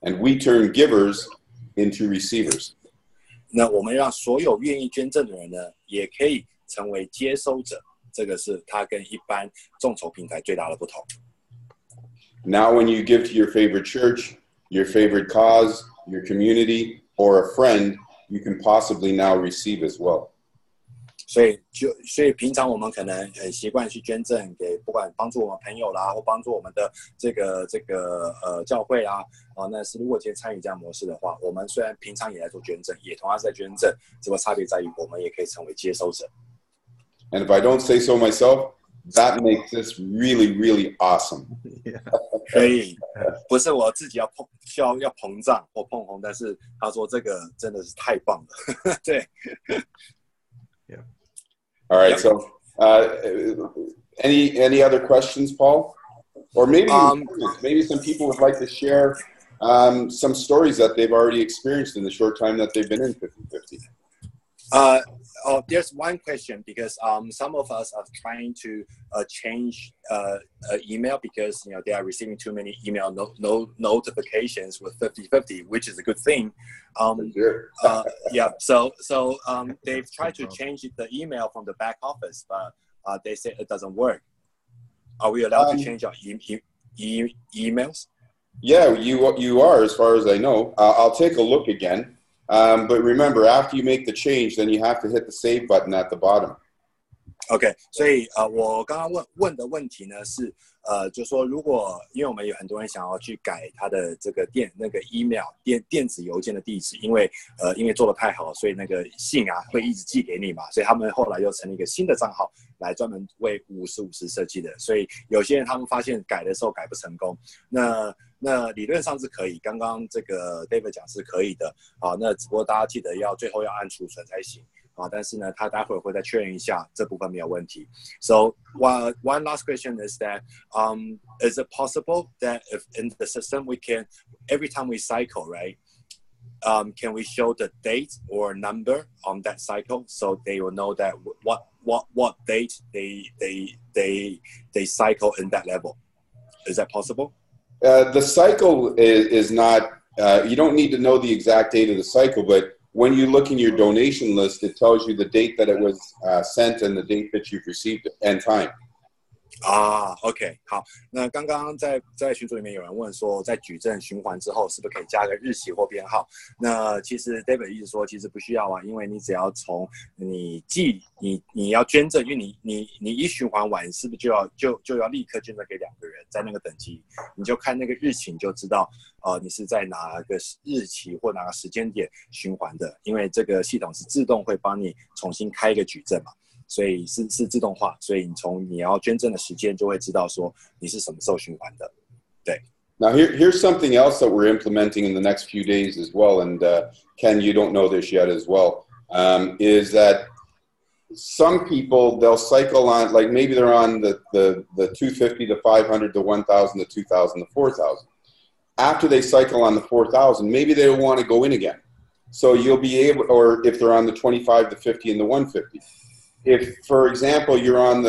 And we turn givers into receivers. 那我们让所有愿意捐赠的人呢，也可以成为接收者，这个是它跟一般众筹平台最大的不同。Now when you give to your favorite church, your favorite cause, your community, or a friend, you can possibly now receive as well. 所以平常我们可能很习惯去捐赠给不管帮助我们朋友啦，或帮助我们的这个教会啊，那是如果今天参与这样模式的话，我们虽然平常也在做捐赠，也同样是在捐赠，只不过差别在于我们也可以成为接收者。And if I don't say so myself, that makes this really, really awesome. 所以不是我自己要膨胀或碰红，但是他说这个真的是太棒了，对。All right. So, any other questions, Paul? Or maybe some people would like to share some stories that they've already experienced in the short time that they've been in 50/50. There's one question because some of us are trying to change email because they are receiving too many email notifications with 50/50, which is a good thing. So they've tried to change the email from the back office, but they say it doesn't work. Are we allowed to change our emails? Yeah, you are, as far as I know. I'll take a look again. But remember, after you make the change, then you have to hit the save button at the bottom. OK， 所以我刚刚问的问题呢是就是说如果因为我们有很多人想要去改他的这个email 电子邮件的地址，因为做得太好，所以那个信啊会一直寄给你嘛，所以他们后来又成立一个新的账号来专门为50/50设计的，所以有些人他们发现改的时候改不成功，那理论上是可以，刚刚这个 David 讲是可以的啊，那只不过大家记得最后要按储存才行。但是呢，他待会会再确认一下这部分没有问题。So one last question is that is it possible that if in the system we can every time we cycle, right? Can we show the date or number on that cycle so they will know that what date they cycle in that level? Is that possible? The cycle is not. You don't need to know the exact date of the cycle, but when you look in your donation list, it tells you the date that it was sent and the date that you've received it and time. OK， 好。那刚刚在群组里面有人问说，在矩阵循环之后，是不是可以加个日期或编号？那其实 David 意思说，其实不需要啊，因为你只要从你要捐赠，因为你一循环完，是不是就要立刻捐赠给2个人，在那个等级，你就看那个日期，你就知道你是在哪个日期或哪个时间点循环的，因为这个系统是自动会帮你重新开一个矩阵嘛。所以是自动化，所以你从你要捐赠的时间就会知道说你是什么时候循环的，对。Now here's something else that we're implementing in the next few days as well, and Ken, you don't know this yet as well, is that some people they'll cycle on, like maybe they're on the 250, the 500, the 1,000, the 2,000, the 4,000. After they cycle on the 4,000, maybe they don't want to go in again. So you'll be able, or if they're on the 25, the 50, and the 150. if, for example, you're on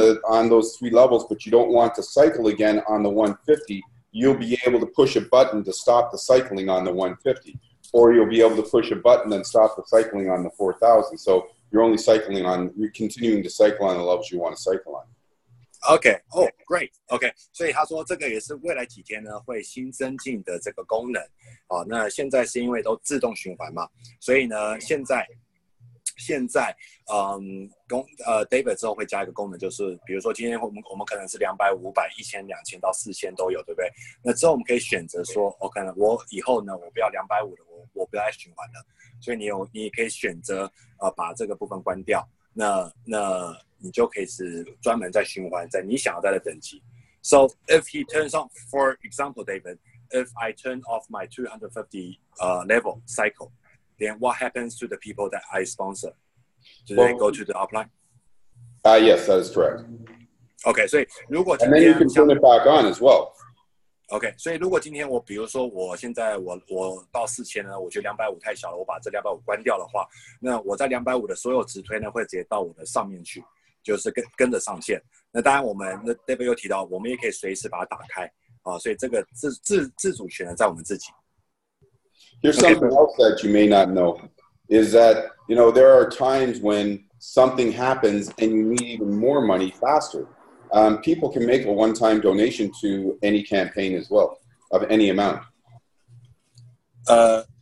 those 3 levels, but you don't want to cycle again on the 150, you'll be able to push a button to stop the cycling on the 150, or you'll be able to push a button and stop the cycling on the 4,000. So you're continuing to cycle on the levels you want to cycle on. OK， 哦 ，Great， OK， 所以他说这个也是未来几天呢会新增进的这个功能。好，那现在是因为都自动循环嘛，所以呢现在David 之后会加一个功能，就是比如说今天我们可能是200、500、1000、2000到4000都有，对不对？那之后我们可以选择说，可能我以后呢我不要250的，我不要再循环了，所以你可以选择把这个部分关掉。那你就可以是专门在循环在你想要在的等级。So if he turns on, for example, David, if I turn off my 250 level cycle, then what happens to the people that I sponsor? Do they go to the upline? Yes, that is correct. Okay, 所以如果今 And 天 then you can turn it back on as well. OK， 所以如果今天比如说我现在我到4000呢，我觉得250太小了，我把这250关掉的话，那我在250的所有直推呢会直接到我的上面去，就是跟着上线。那当然我们David又提到，我们也可以随时把它打开所以这个自主权呢在我们自己。Here's something else that you may not know is that there are times when something happens and you need even more money faster. People can make a one-time donation to any campaign as well, of any amount.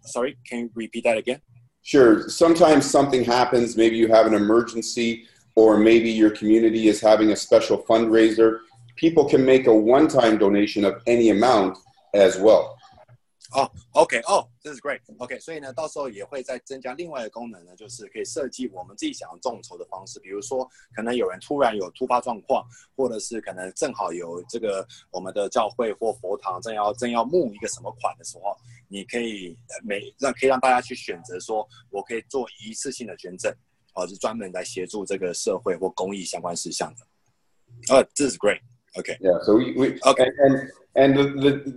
Sorry, can you repeat that again? Sure. Sometimes something happens. Maybe you have an emergency, or maybe your community is having a special fundraiser. People can make a one-time donation of any amount as well. OK， this is great. OK， 所以呢，到时候也会再增加另外一个功能呢，就是可以设计我们自己想要众筹的方式。比如说，可能有人突然有突发状况，或者是可能正好有这个我们的教会或佛堂正要募一个什么款的时候，你可以可以让大家去选择说，我可以做一次性的捐赠，是专门来协助这个社会或公益相关事项的。This is great. OK. Yeah. So we OK. And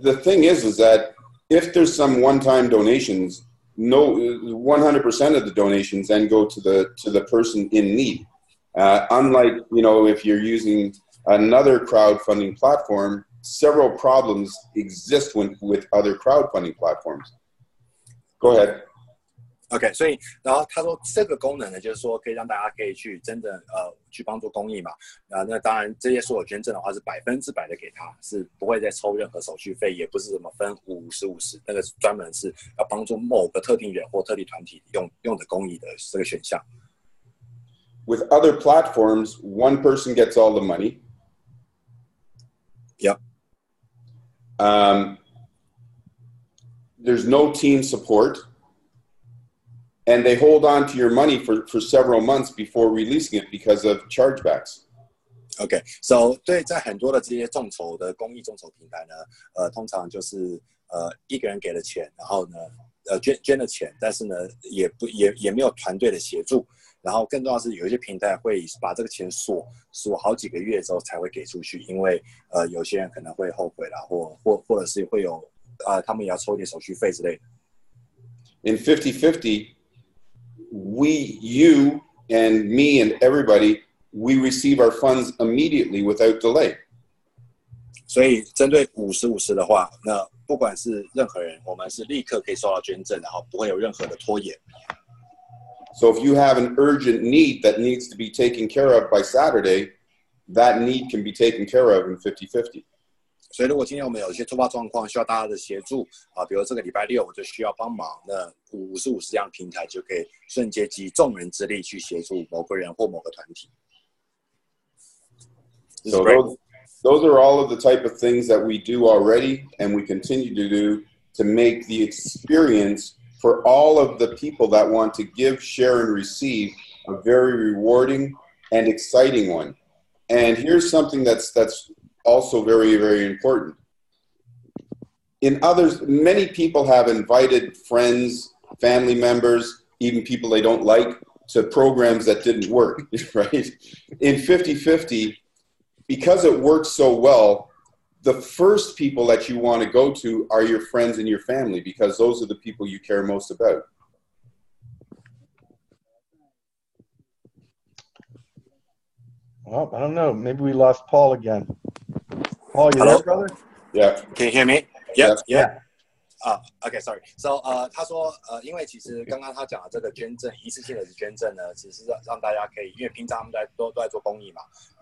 the thing is that if there's some one-time donations, 100% of the donations then go to the person in need. Unlike, if you're using another crowdfunding platform, several problems exist with other crowdfunding platforms. Go ahead. OK， 所以然后他说这个功能呢，就是说可以让大家可以去真的去帮助公益嘛。那当然这些所有捐赠的话是100%的给他，是不会再抽任何手续费，也不是什么分50-50，那个专门是要帮助某个特定人或特定团体用的公益的这个选项。With other platforms, one person gets all the money. Yep. There's no team support. And they hold on to your money for several months before releasing it because of chargebacks. OK， so 对，在很多的这些众筹的公益众筹平台呢，通常就是一个人给了钱，然后呢捐了钱，但是呢也没有团队的协助，然后更重要的是有一些平台会把这个钱锁好几个月之后才会给出去，因为有些人可能会后悔啦，或者是会有他们也要抽一点手续费之类的。In 50/50. You and me and everybody, we receive our funds immediately without delay. 所以针对50/50的话，那不管是任何人，我们是立刻可以收到捐赠，然后不会有任何的拖延。So if you have an urgent need that needs to be taken care of by Saturday, that need can be taken care of in 50/50. 所以如果今天我们有一些突发状况需要大家的协助比如这个礼拜六我就需要帮忙，那50/50这样的平台就可以瞬间集众人之力去协助某个人或某个团体。So those are all of the type of things that we do already and we continue to do to make the experience for all of the people that want to give, share, and receive a very rewarding and exciting one. And here's something that's also very, very important. Many people have invited friends, family members, even people they don't like, to programs that didn't work, right? In 50/50, because it works so well, the first people that you want to go to are your friends and your family, because those are the people you care most about. Well, I don't know. Maybe we lost Paul again. Paul, you Hello? there, brother? Yeah. Can you hear me? Yep. Yeah. OK，sorry。So，他说，因为其实刚刚他讲的这个捐赠，一次性的捐赠呢，只是让大家可以，因为平常他们都在做公益嘛，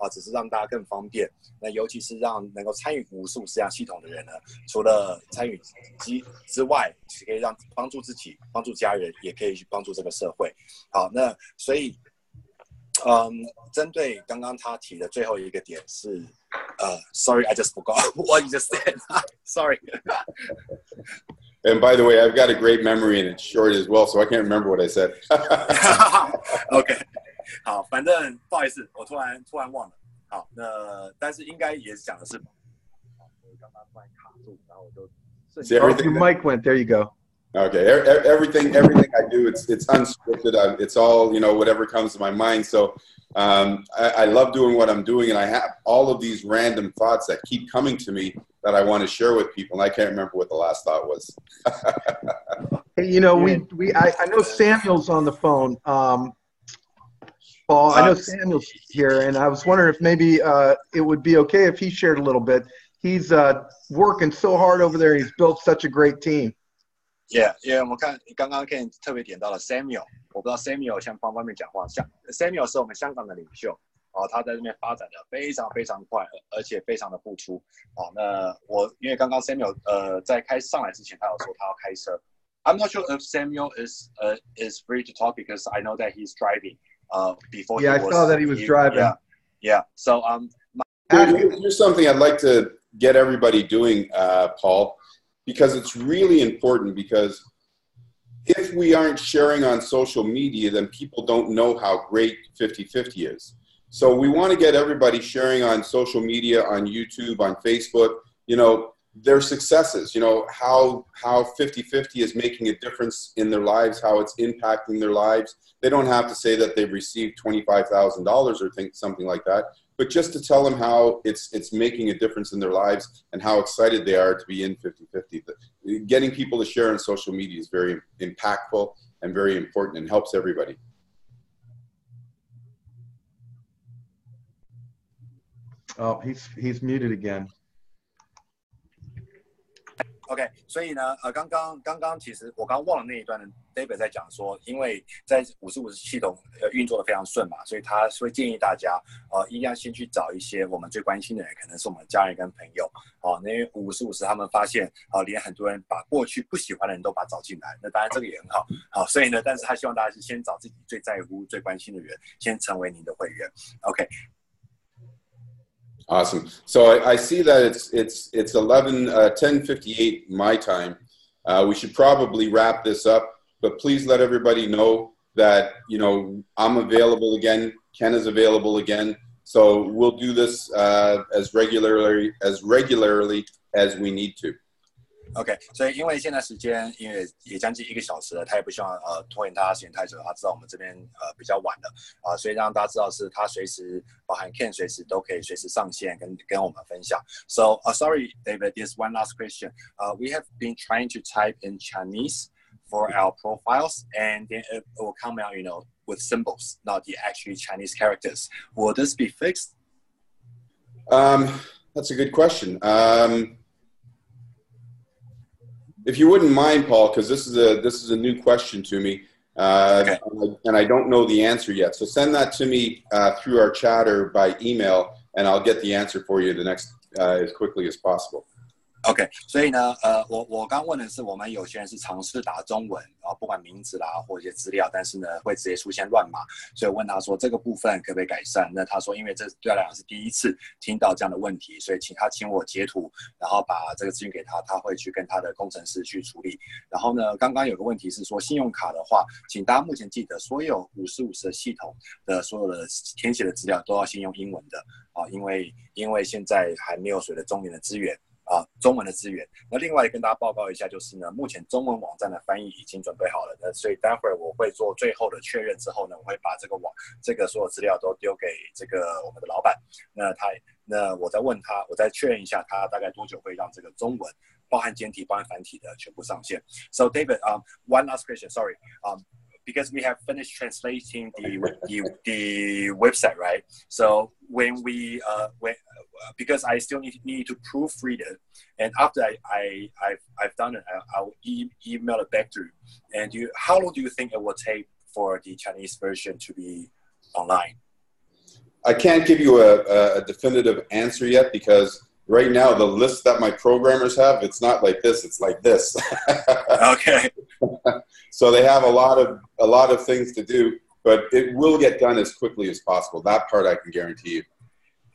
只是让大家更方便。那尤其是让能够参与545这样系统的人呢，除了参与之外，可以让帮助自己、帮助家人，也可以去帮助这个社会。好，那所以，针对刚刚他提的最后一个点是。Sorry, I just forgot what you just said. Sorry. And by the way, I've got a great memory and it's short as well, so I can't remember what I said. OK， 好，反正不好意思，我突然忘了。好，那但是应该也讲的是，我刚刚突然卡住，然后我就。Your mic went. There you go. Okay, everything I do, it's unscripted. It's all, whatever comes to my mind. So I love doing what I'm doing, and I have all of these random thoughts that keep coming to me that I want to share with people, and I can't remember what the last thought was. Hey, I know Samuel's on the phone. Paul, I know Samuel's here, and I was wondering if maybe it would be okay if he shared a little bit. He's working so hard over there. He's built such a great team. Yeah, 我们看刚刚 Ken 特别点到了 Samuel， 我不知道 Samuel 像方面讲话，Samuel 是我们香港的领袖，他在这边发展的非常非常快，而且非常的付出。那我因为刚刚 Samuel 在上来之前，他有说他要开车。I'm not sure if Samuel is free to talk because I know that he's driving. Before I saw that he was driving. Yeah. So here's something I'd like to get everybody doing, Paul. Because it's really important, because if we aren't sharing on social media, then people don't know how great 50/50 is. So we want to get everybody sharing on social media, on YouTube, on Facebook, their successes, how 50/50 is making a difference in their lives, how it's impacting their lives. They don't have to say that they've received $25,000 or something like that, but just to tell them how it's making a difference in their lives and how excited they are to be in 50/50. Getting people to share on social media is very impactful and very important and helps everybody. Oh, he's muted again. OK， 所以呢，刚刚其实我刚忘了那一段的 David 在讲说，因为在545系统运作的非常顺嘛，所以他会建议大家一定要先去找一些我们最关心的人，可能是我们家人跟朋友因为545他们发现连很多人把过去不喜欢的人都把他找进来，那当然这个也很好，所以呢，但是他希望大家是先找自己最在乎、最关心的人，先成为您的会员。OK。Awesome. So I see that it's 10:58 my time. We should probably wrap this up, but please let everybody know that I'm available again. Ken is available again. So we'll do this as regularly as we need to. OK， 所以因为现在时间因为也将近1个小时了，他也不希望拖延大家时间太久，他知道我们这边比较晚了所以让大家知道是他随时包含 Ken 随时都可以随时上线跟我们分享。So sorry David, there's one last question. We have been trying to type in Chinese for our profiles, and then it will come out with symbols, not the actually Chinese characters. Will this be fixed? That's a good question. If you wouldn't mind, Paul, because this is a new question to me, Okay. and I don't know the answer yet. So send that to me through our chat or by email, and I'll get the answer for you as quickly as possible. OK， 所以呢，我刚问的是，我们有些人是尝试打中文不管名字啦或一些资料，但是呢会直接出现乱码，所以我问他说这个部分可不可以改善？那他说因为这对他来讲是第一次听到这样的问题，所以请我截图，然后把这个资讯给他，他会去跟他的工程师去处理。然后呢，刚刚有个问题是说信用卡的话，请大家目前记得所有50/50的系统的所有的填写的资料都要先用英文的因为现在还没有所谓的中文的资源。中文的资源。那另外跟大家报告一下，就是呢，目前中文网站的翻译已经准备好了。那所以待会儿我会做最后的确认之后呢，我会把这个所有资料都丢给这个我们的老板。那我再问他，我再确认一下他大概多久会让这个中文包含简体、包含繁体的全部上线。So David, one last question. Sorry. because we have finished translating the website, right? So when we because I still need to proofread it, and after I've done it, I'll email it back to you. And how long do you think it will take for the Chinese version to be online? I can't give you a definitive answer yet because right now the list that my programmers have, it's not like this, it's like this. Okay. So they have a lot of things to do, but it will get done as quickly as possible. That part I can guarantee you.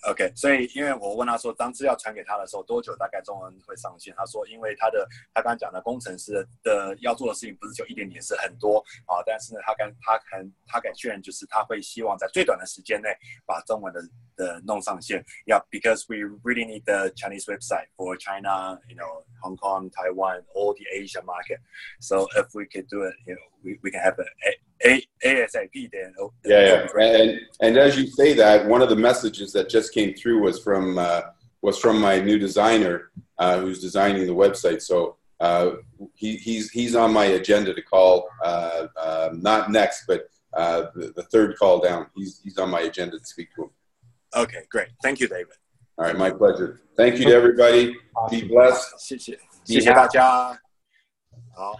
OK， 所以因为我问他说，当资料传给他的时候，多久大概中文会上线？他说，因为他刚刚讲的工程师的要做的事情不是就一点点，是很多啊。但是呢，他敢确认，就是他会希望在最短的时间内把中文的弄上线。Yeah, because we really need the Chinese website for China, Hong Kong, Taiwan, all the Asia market. So if we could do it, we can have ASAP then. Yeah. And as you say that, one of the messages that just came through was from my new designer who's designing the website. So he's on my agenda to call, not next, but the third call down. He's on my agenda to speak to him. Okay, great. Thank you, David. All right, my pleasure. Thank you to everybody. Be blessed. 谢谢大家。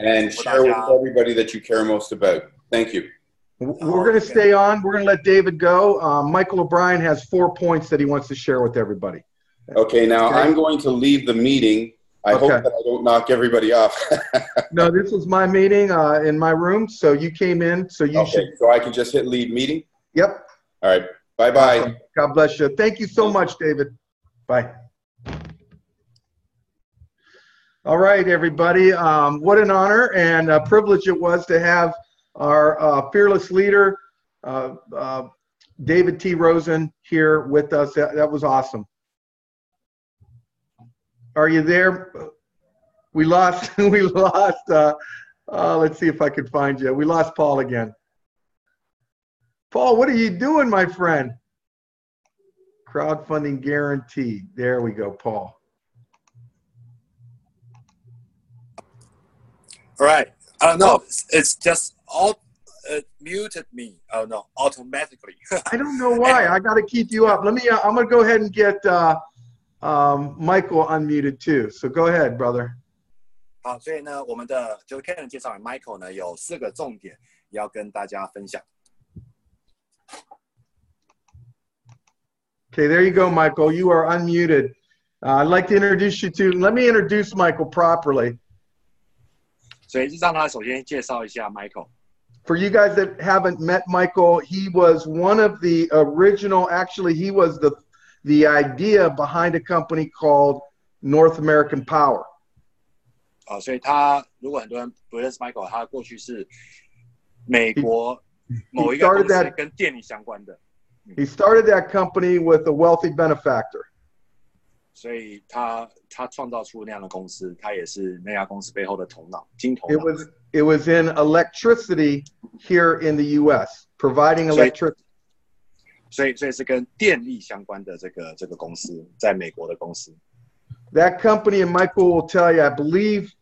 And share with everybody that you care most about. Thank you. We're going to stay on. We're going to let David go. Michael O'Brien has 4 points that he wants to share with everybody. Okay, now I'm going to leave the meeting. I hope that I don't knock everybody off. No, this was my meeting in my room, so you came in, so you should. So I can just hit leave meeting? Yep. All right. Bye-bye. Awesome. God bless you. Thank you so much, David. Bye. All right, everybody. What an honor and a privilege it was to have our fearless leader, David T. Rosen, here with us. That was awesome. Are you there? We lost. Let's see if I can find you. We lost Paul again. Paul, what are you doing, my friend? Crowdfunding guaranteed. There we go, Paul. All right. No, it's just all muted me. Oh no, automatically. I don't know why. I got to keep you up. I'm gonna go ahead and get Michael unmuted too. So go ahead, brother. 好，所以呢，我们的就是 Ken 介绍给 Michael 呢，有4个重点要跟大家分享。Okay, there you go, Michael. You are unmuted. I'd like to introduce you to. Let me introduce Michael properly. 所以让他首先介绍一下 Michael。 For you guys that haven't met Michael, he was one of the original. Actually, he was the idea behind a company called North American Power. 所以他如果很多人不认识 Michael， 他过去是美国某一个公司跟电力相关的。He started that company with a wealthy benefactor. 所以他创造出那样的公司，他也是那家公司背后的头脑，金头脑。It was in electricity here in the U.S. providing electricity. 所以是跟电力相关的这个公司，在美国的公司。That company, and Michael will tell you, I believe,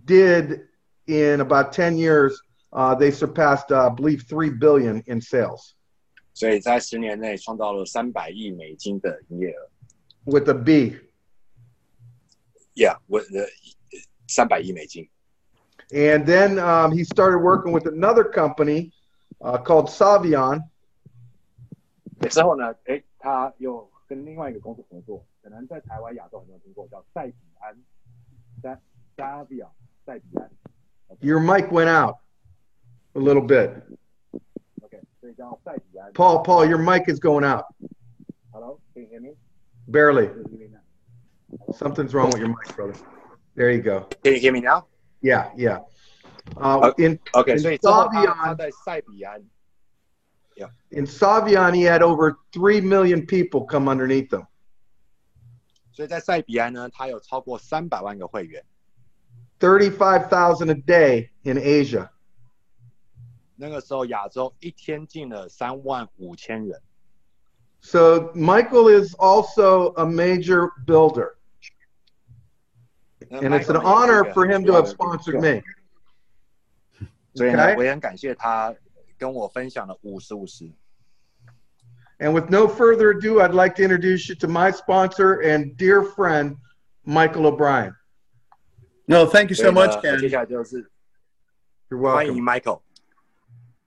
did in about 10 years, they surpassed, I believe, $3 billion in sales. 所以在10年内创造了300亿美金的营业额。With a B. Yeah, with 300亿美金。And then he started working with another company called Savion. 之后呢，他又跟另外一个公司合作，可能在台湾、亚洲很多人听过，叫赛比安。Savion， 赛比安。Your mic went out a little bit. Okay, 所以叫赛比安。Paul, your mic is going out. Hello, can you hear me? Barely. Something's wrong with your mic, brother. There you go. Can you hear me now? Yeah. Okay, 所以之后他在赛比安。Yeah. In Savion, he had over 3 million people come underneath him. 所以在赛比安呢，他有超过300万个会员。35,000 a day in Asia. 那个时候亚洲一天进了35000人。So Michael is also a major builder. And it's an honor for him to have sponsored me. 所以呢，我也很感谢他跟我分享了50-50。And with no further ado, I'd like to introduce you to my sponsor and dear friend, Michael O'Brien. No, thank you so much, Ken. 接下来就是 You're welcome. 欢迎 Michael.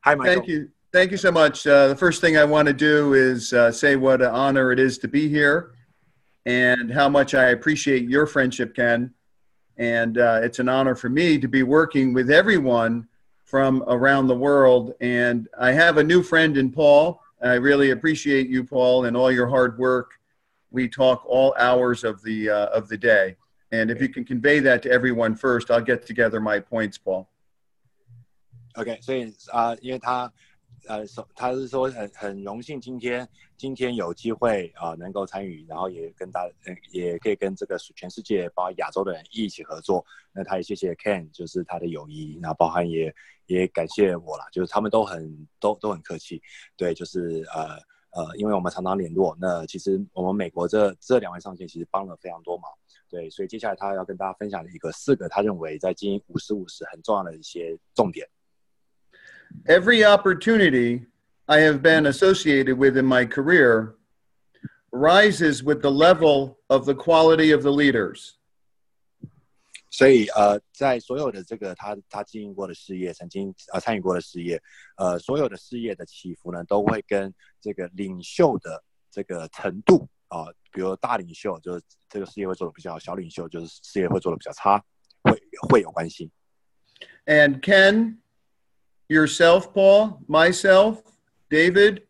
Hi, Michael. Thank you. Thank you so much. The first thing I want to do is say what an honor it is to be here and how much I appreciate your friendship, Ken. And it's an honor for me to be working with everyone from around the world. And I have a new friend in Paul. I really appreciate you, Paul, and all your hard work. We talk all hours of the day. And if you can convey that to everyone first, I'll get together my points, Paul. OK， 所以因为他是说很荣幸今天有机会能够参与，然后也可以跟这个全世界包括亚洲的人一起合作。那他也谢谢 Ken， 就是他的友谊，然后包含也感谢我啦，就是他们都很客气。对，就是因为我们常常联络，那其实我们美国这2位上线其实帮了非常多忙。对，所以接下来他要跟大家分享4个他认为在经营50-50很重要的一些重点。Every opportunity I have been associated with in my career rises with the level of the quality of the leaders. 所以在所有的这个他经营过的事业，曾经参与过的事业，所有的事业的起伏呢，都会跟这个领袖的这个程度比如大领袖就是这个事业会做得比较好，小领袖就是事业会做得比较差，会有关系。And Ken, yourself, Paul, myself, David,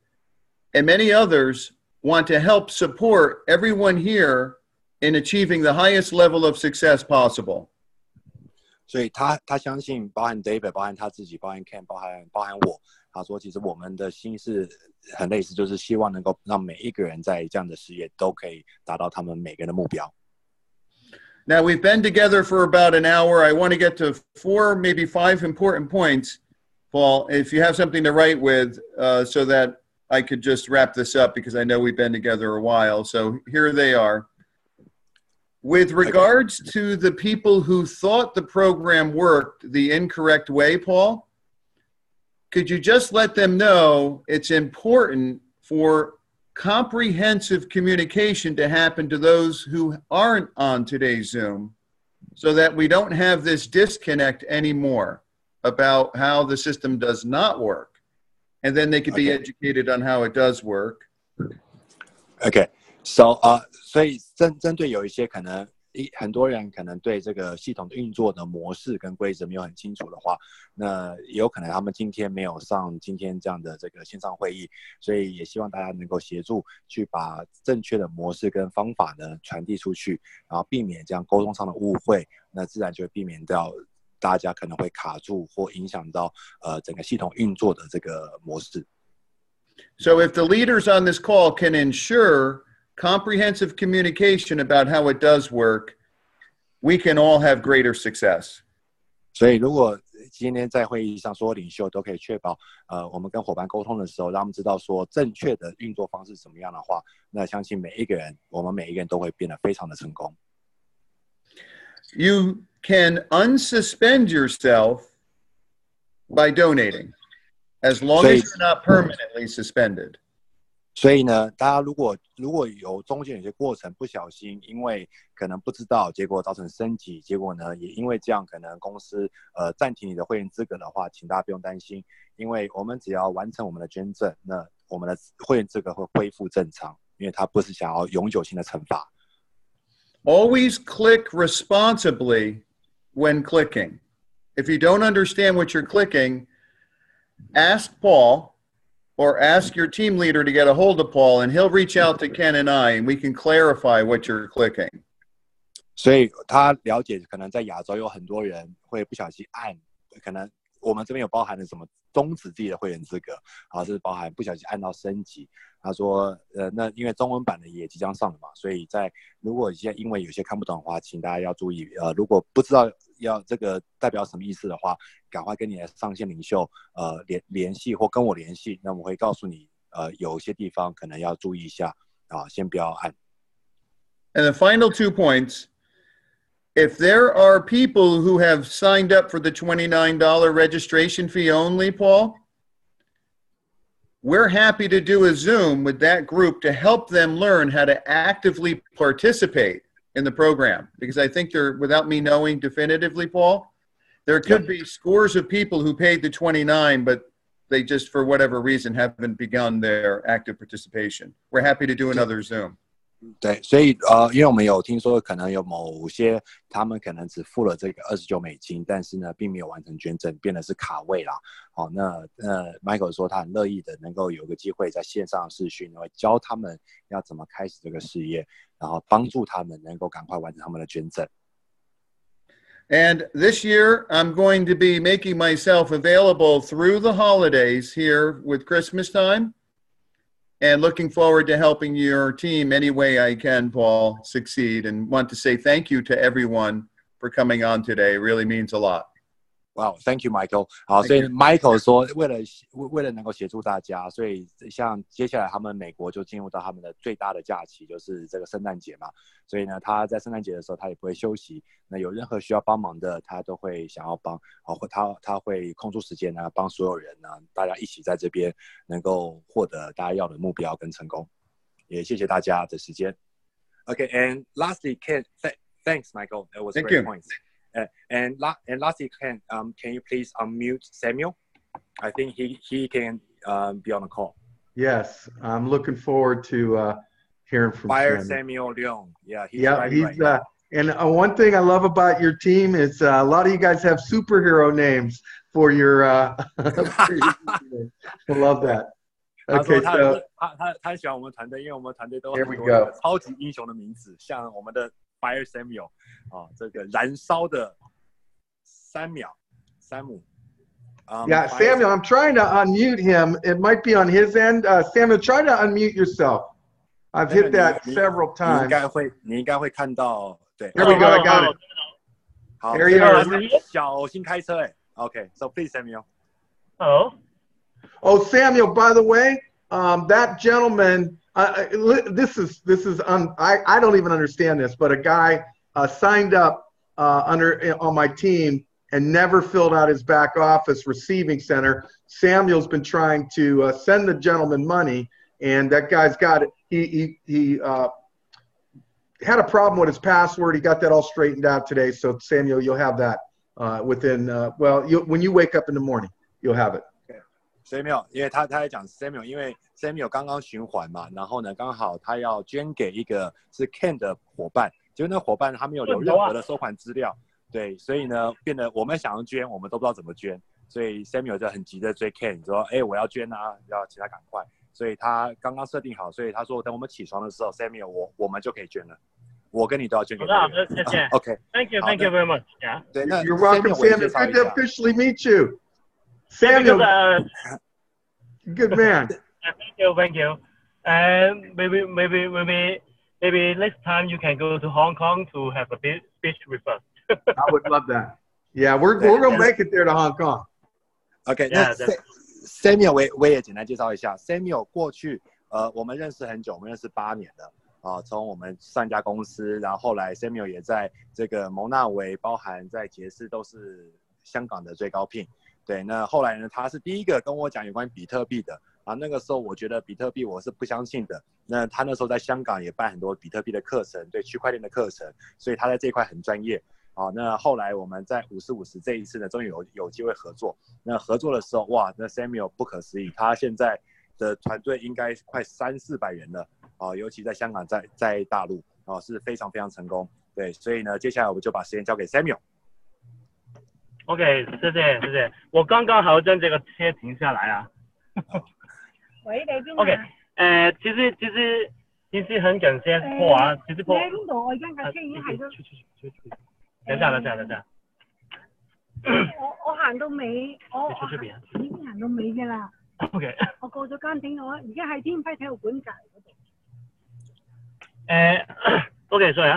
and many others want to help support everyone here in achieving the highest level of success possible. 所以他相信，包含 David， 包含他自己，包含 Ken， 包含我。他说，其实我们的心是很类似，就是希望能够让每一个人在这样的事业都可以达到他们每个人的目标。Now we've been together for about an hour. I want to get to 4, maybe 5 important points. Paul, if you have something to write with so that I could just wrap this up because I know we've been together a while. So here they are. With regards to the people who thought the program worked the incorrect way, Paul, could you just let them know it's important for comprehensive communication to happen to those who aren't on today's Zoom so that we don't have this disconnect anymore about how the system does not work, and then they could be educated on how it does work. Okay, so 所以针对有一些可能很多人可能对这个系统的运作的模式跟规则没有很清楚的话，那也有可能他们今天没有上今天这样的这个线上会议，所以也希望大家能够协助去把正确的模式跟方法呢传递出去，然后避免这样沟通上的误会，那自然就会避免掉大家可能会卡住或影响到整个系统运作的这个模式。So if the leaders on this call can ensure comprehensive communication about how it does work, we can all have greater success. 所以如果今天在会议上所有领袖都可以确保我们跟伙伴沟通的时候让他们知道说正确的运作方式怎么样的话，那相信我们每一个人都会变得非常的成功。You can unsuspend yourself by donating, as long as you're not permanently suspended. 所以呢，大家如果有中间有些过程不小心，因为可能不知道，结果造成升级，结果呢也因为这样可能公司暂停你的会员资格的话，请大家不用担心，因为我们只要完成我们的捐赠，那我们的会员资格会恢复正常，因为它不是想要永久性的惩罚。Always click responsibly when clicking. If you don't understand what you're clicking, ask Paul or ask your team leader to get a hold of Paul, and he'll reach out to Ken and I, and we can clarify what you're clicking. 所以他了解，可能在亚洲有很多人会不小心按，可能我们这边有包含了什么终止自己的会员资格，是包含不小心按到升级。他说，那因为中文版的也即将上了嘛，所以如果现在因为有些看不懂的话，请大家要注意，如果不知道要这个代表什么意思的话，赶快跟你的上线领袖联系或跟我联系，那我会告诉你，有些地方可能要注意一下先不要按。And the final 2 points. if there are people who have signed up for the $29 registration fee only, Paul, we're happy to do a Zoom with that group to help them learn how to actively participate in the program. Because I think there, without me knowing definitively, Paul, there could be scores of people who paid the $29, but they just, for whatever reason, haven't begun their active participation. We're happy to do another Zoom. 对，所以因为我们有听说可能有某些他们可能只付了这个$29，但是呢并没有完成捐赠，变得是卡位啦。好，那Michael 说他很乐意的能够有个机会在线上视讯，会教他们要怎么开始这个事业，然后帮助他们能够赶快完成他们的捐赠。And this year, I'm going to be making myself available through the holidays here with Christmas time. And looking forward to helping your team any way I can, Paul, succeed. And want to say thank you to everyone for coming on today. It really means a lot. Wow, thank you, Michael. 好，所以 Michael 说，为了能够协助大家，所以像接下来他们美国就进入到他们的最大的假期，就是这个圣诞节嘛。所以呢，他在圣诞节的时候他也不会休息。那有任何需要帮忙的，他都会想要帮，或他会空出时间呢，帮所有人呢，大家一起在这边能够获得大家要的目标跟成功。也谢谢大家的时间。Okay, and lastly, thanks, Michael. That was great points. And lastly, can you please unmute Samuel? I think he can be on the call. Yes, I'm looking forward to hearing from Samuel Leong. Yeah, he's right. And one thing I love about your team is a lot of you guys have superhero names for your. I love that. Okay, so 他喜欢我们团队，因为我们团队都有很多超级英雄的名字，像我们的 Fire Samuel 这个燃烧的3秒，Samuel. Yeah, Samuel, I'm trying to unmute him. It might be on his end. Samuel, try to unmute yourself. I've hit that several times. 你应该会看到，对。There we go, I got it. 好 ，There you are. 小心开车Okay, so please, Samuel. Hello. Oh, Samuel, by the way, that gentleman, I don't even understand this, but a guy signed up on my team and never filled out his back office receiving center. Samuel's been trying to send the gentleman money, and that guy's got it. He had a problem with his password. He got that all straightened out today. So Samuel, you'll have that within when you wake up in the morning, you'll have it. Samuel, 因为他在讲 Samuel， 因为 Samuel 刚刚循环嘛，然后呢，刚好他要捐给一个是 Ken 的伙伴，结果那伙伴他没有留任何的收款资料，对，所以呢，变得我们想要捐，我们都不知道怎么捐，所以 Samuel 就很急的追 Ken 说，我要捐啊，要请他赶快，所以他刚刚设定好，所以他说等我们起床的时候 ，Samuel 我们就可以捐了。我跟你都要捐给他。好的，谢谢。OK. Thank you very much. Yeah. 对，那 You're welcome, Samuel. Good to officially meet you. Samuel, good man. Thank you. And maybe next time you can go to Hong Kong to have a speech with us. I would love that. Yeah, we're gonna make it there to Hong Kong. OK， 那 Samuel 我也简单介绍一下 ，Samuel 过去我们认识很久，我们认识8年了从我们上一家公司，然后后来 Samuel 也在这个蒙纳维，包含在杰斯都是香港的最高聘。对，那后来呢，他是第一个跟我讲有关比特币的那个时候我觉得比特币我是不相信的。那他那时候在香港也办很多比特币的课程，对区块链的课程，所以他在这一块很专业。那后来我们在50-50这一次呢，终于有机会合作。那合作的时候，哇，那 Samuel 不可思议，他现在的团队应该快300-400人了尤其在香港，在大陆是非常非常成功。对，所以呢，接下来我们就把时间交给 Samuel。OK， 谢谢。我刚刚好将这个车停下来啊。喂，你邊 OK， 其實很感謝Paul啊，其實Paul。你喺邊度？我而家架車已經係咗。等下。我行到尾，我已經行到尾嘅啦。OK。我過咗間頂，我而家喺天輝體育館隔離嗰度。OK， 所以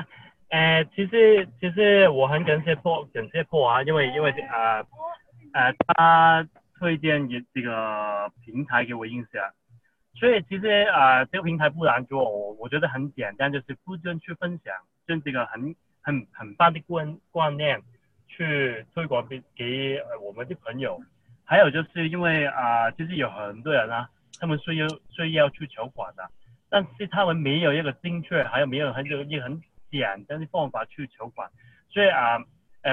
其實我很感謝Paul啊，因為他推薦這個平台給我認識啊，所以其實這個平台不然就我覺得很簡單，就是不斷去分享，就這個很很棒的观念去推广给我们的朋友。还有就是因为其实有很多人啊，他们需要去筹款的，但是他们没有一个精确，还有没有一个很简单的方法去筹款，所以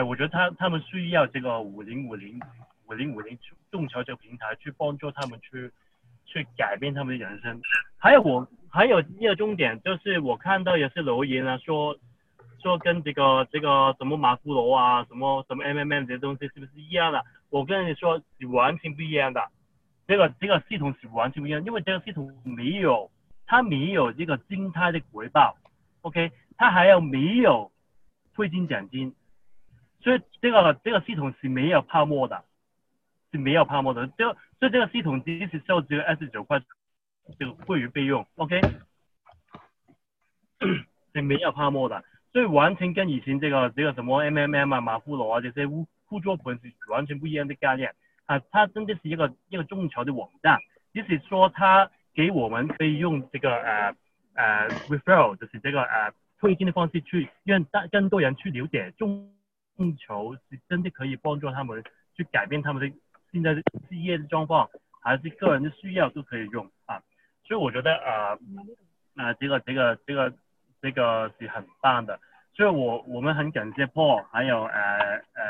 我觉得他们需要这个5050众筹这个平台去帮助他们去改变他们的人生。还有一个重点就是我看到也是留言啊，说跟这个什么马夫罗啊，什么 MMM 这些东西是不是一样的？我跟你说是完全不一样的，这个系统是完全不一样，因为这个系统没有这个静态的回报 ，OK， 它还有没有推进奖金，所以这个系统是没有泡沫的，所以这个系统只是收只有29块这个会员费用 ，OK， 是没有泡沫的。所以完全跟以前这个什么 MMM 啊、马夫罗啊这些互助本是完全不一样的概念啊！它真的是一个众筹的网站，只是说它给我们可以用这个referral， 就是这个推荐的方式去让更多人去了解众筹是真的可以帮助他们去改变他们的现在的事业的状况，还是个人的需要都可以用啊！所以我觉得这个是很棒的，所以我们很感谢 Paul， 还有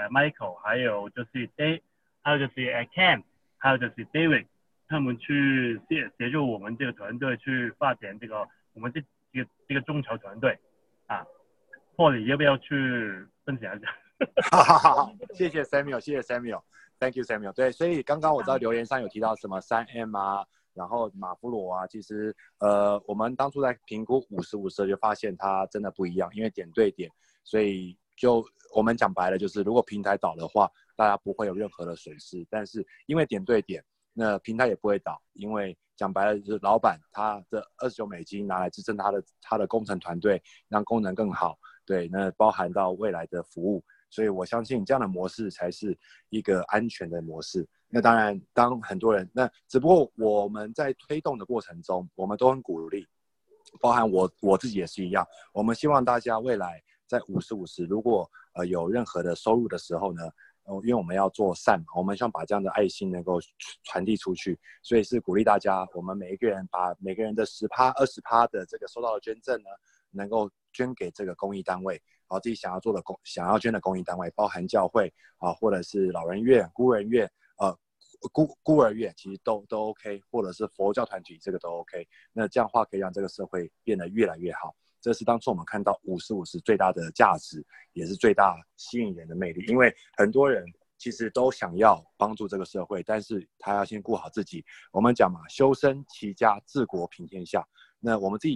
Michael， 还有就是 Dave， 还有就是 Ken， 还有就是 David， 他们去协助我们这个团队去发展我们这个众筹团队啊。Paul， 你要不要去分享一下？好，谢谢 Samuel，Thank you Samuel。对，所以刚刚我知道留言上有提到什么3M啊。然后马夫罗啊，其实我们当初在评估50/50就发现它真的不一样，因为点对点，所以我们讲白了就是，如果平台倒的话，大家不会有任何的损失，但是因为点对点，那平台也不会倒，因为讲白了就是老板他的$29拿来支撑他的工程团队，让功能更好，对，那包含到未来的服务，所以我相信这样的模式才是一个安全的模式。那当然，当很多人只不过我们在推动的过程中，我们都很鼓励，包含我自己也是一样。我们希望大家未来在50/50，如果有任何的收入的时候呢，因为我们要做善嘛，我们希望把这样的爱心能够传递出去，所以是鼓励大家，我们每一个人把每个人的10%、20%的这个收到的捐赠呢，能够捐给这个公益单位，自己想要捐的公益单位，包含教会或者是老人院、孤儿院。孤儿院其实都 OK， 或者是佛教团体，这个都 OK。那这样的话可以让这个社会变得越来越好。这是当初我们看到50/50最大的价值，也是最大吸引人的魅力。因为很多人其实都想要帮助这个社会，但是他要先顾好自己。我们讲嘛，修身齐家治国平天下。那我们自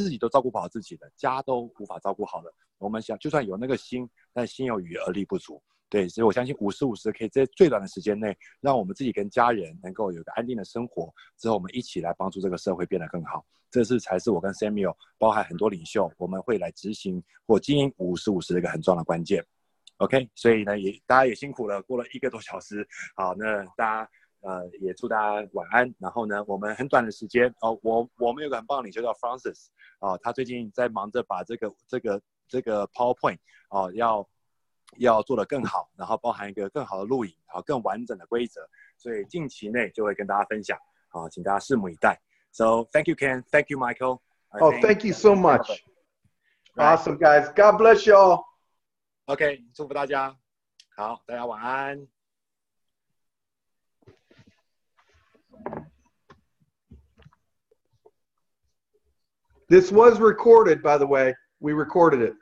己都照顾不好自己的，家都无法照顾好了。我们想，就算有那个心，但心有余而力不足。对，所以我相信50/50可以在最短的时间内，让我们自己跟家人能够有一个安定的生活，之后我们一起来帮助这个社会变得更好。这才是我跟 Samuel 包含很多领袖，我们会来执行或经营50/50的一个很重要的关键。OK， 所以呢，大家也辛苦了，过了1个多小时。好，那大家也祝大家晚安。然后呢，我们很短的时间我们有个很棒的领袖叫 Francis 他最近在忙着把这个 PowerPoint 要做得更好，然后包含一个更好的录影，更完整的规则，所以近期内就会跟大家分享，请大家拭目以待。So thank you Ken, thank you Michael. Thank you so much. Right. Awesome guys. God bless you all. OK， 祝福大家，好，大家晚安。This was recorded, by the way. We recorded it.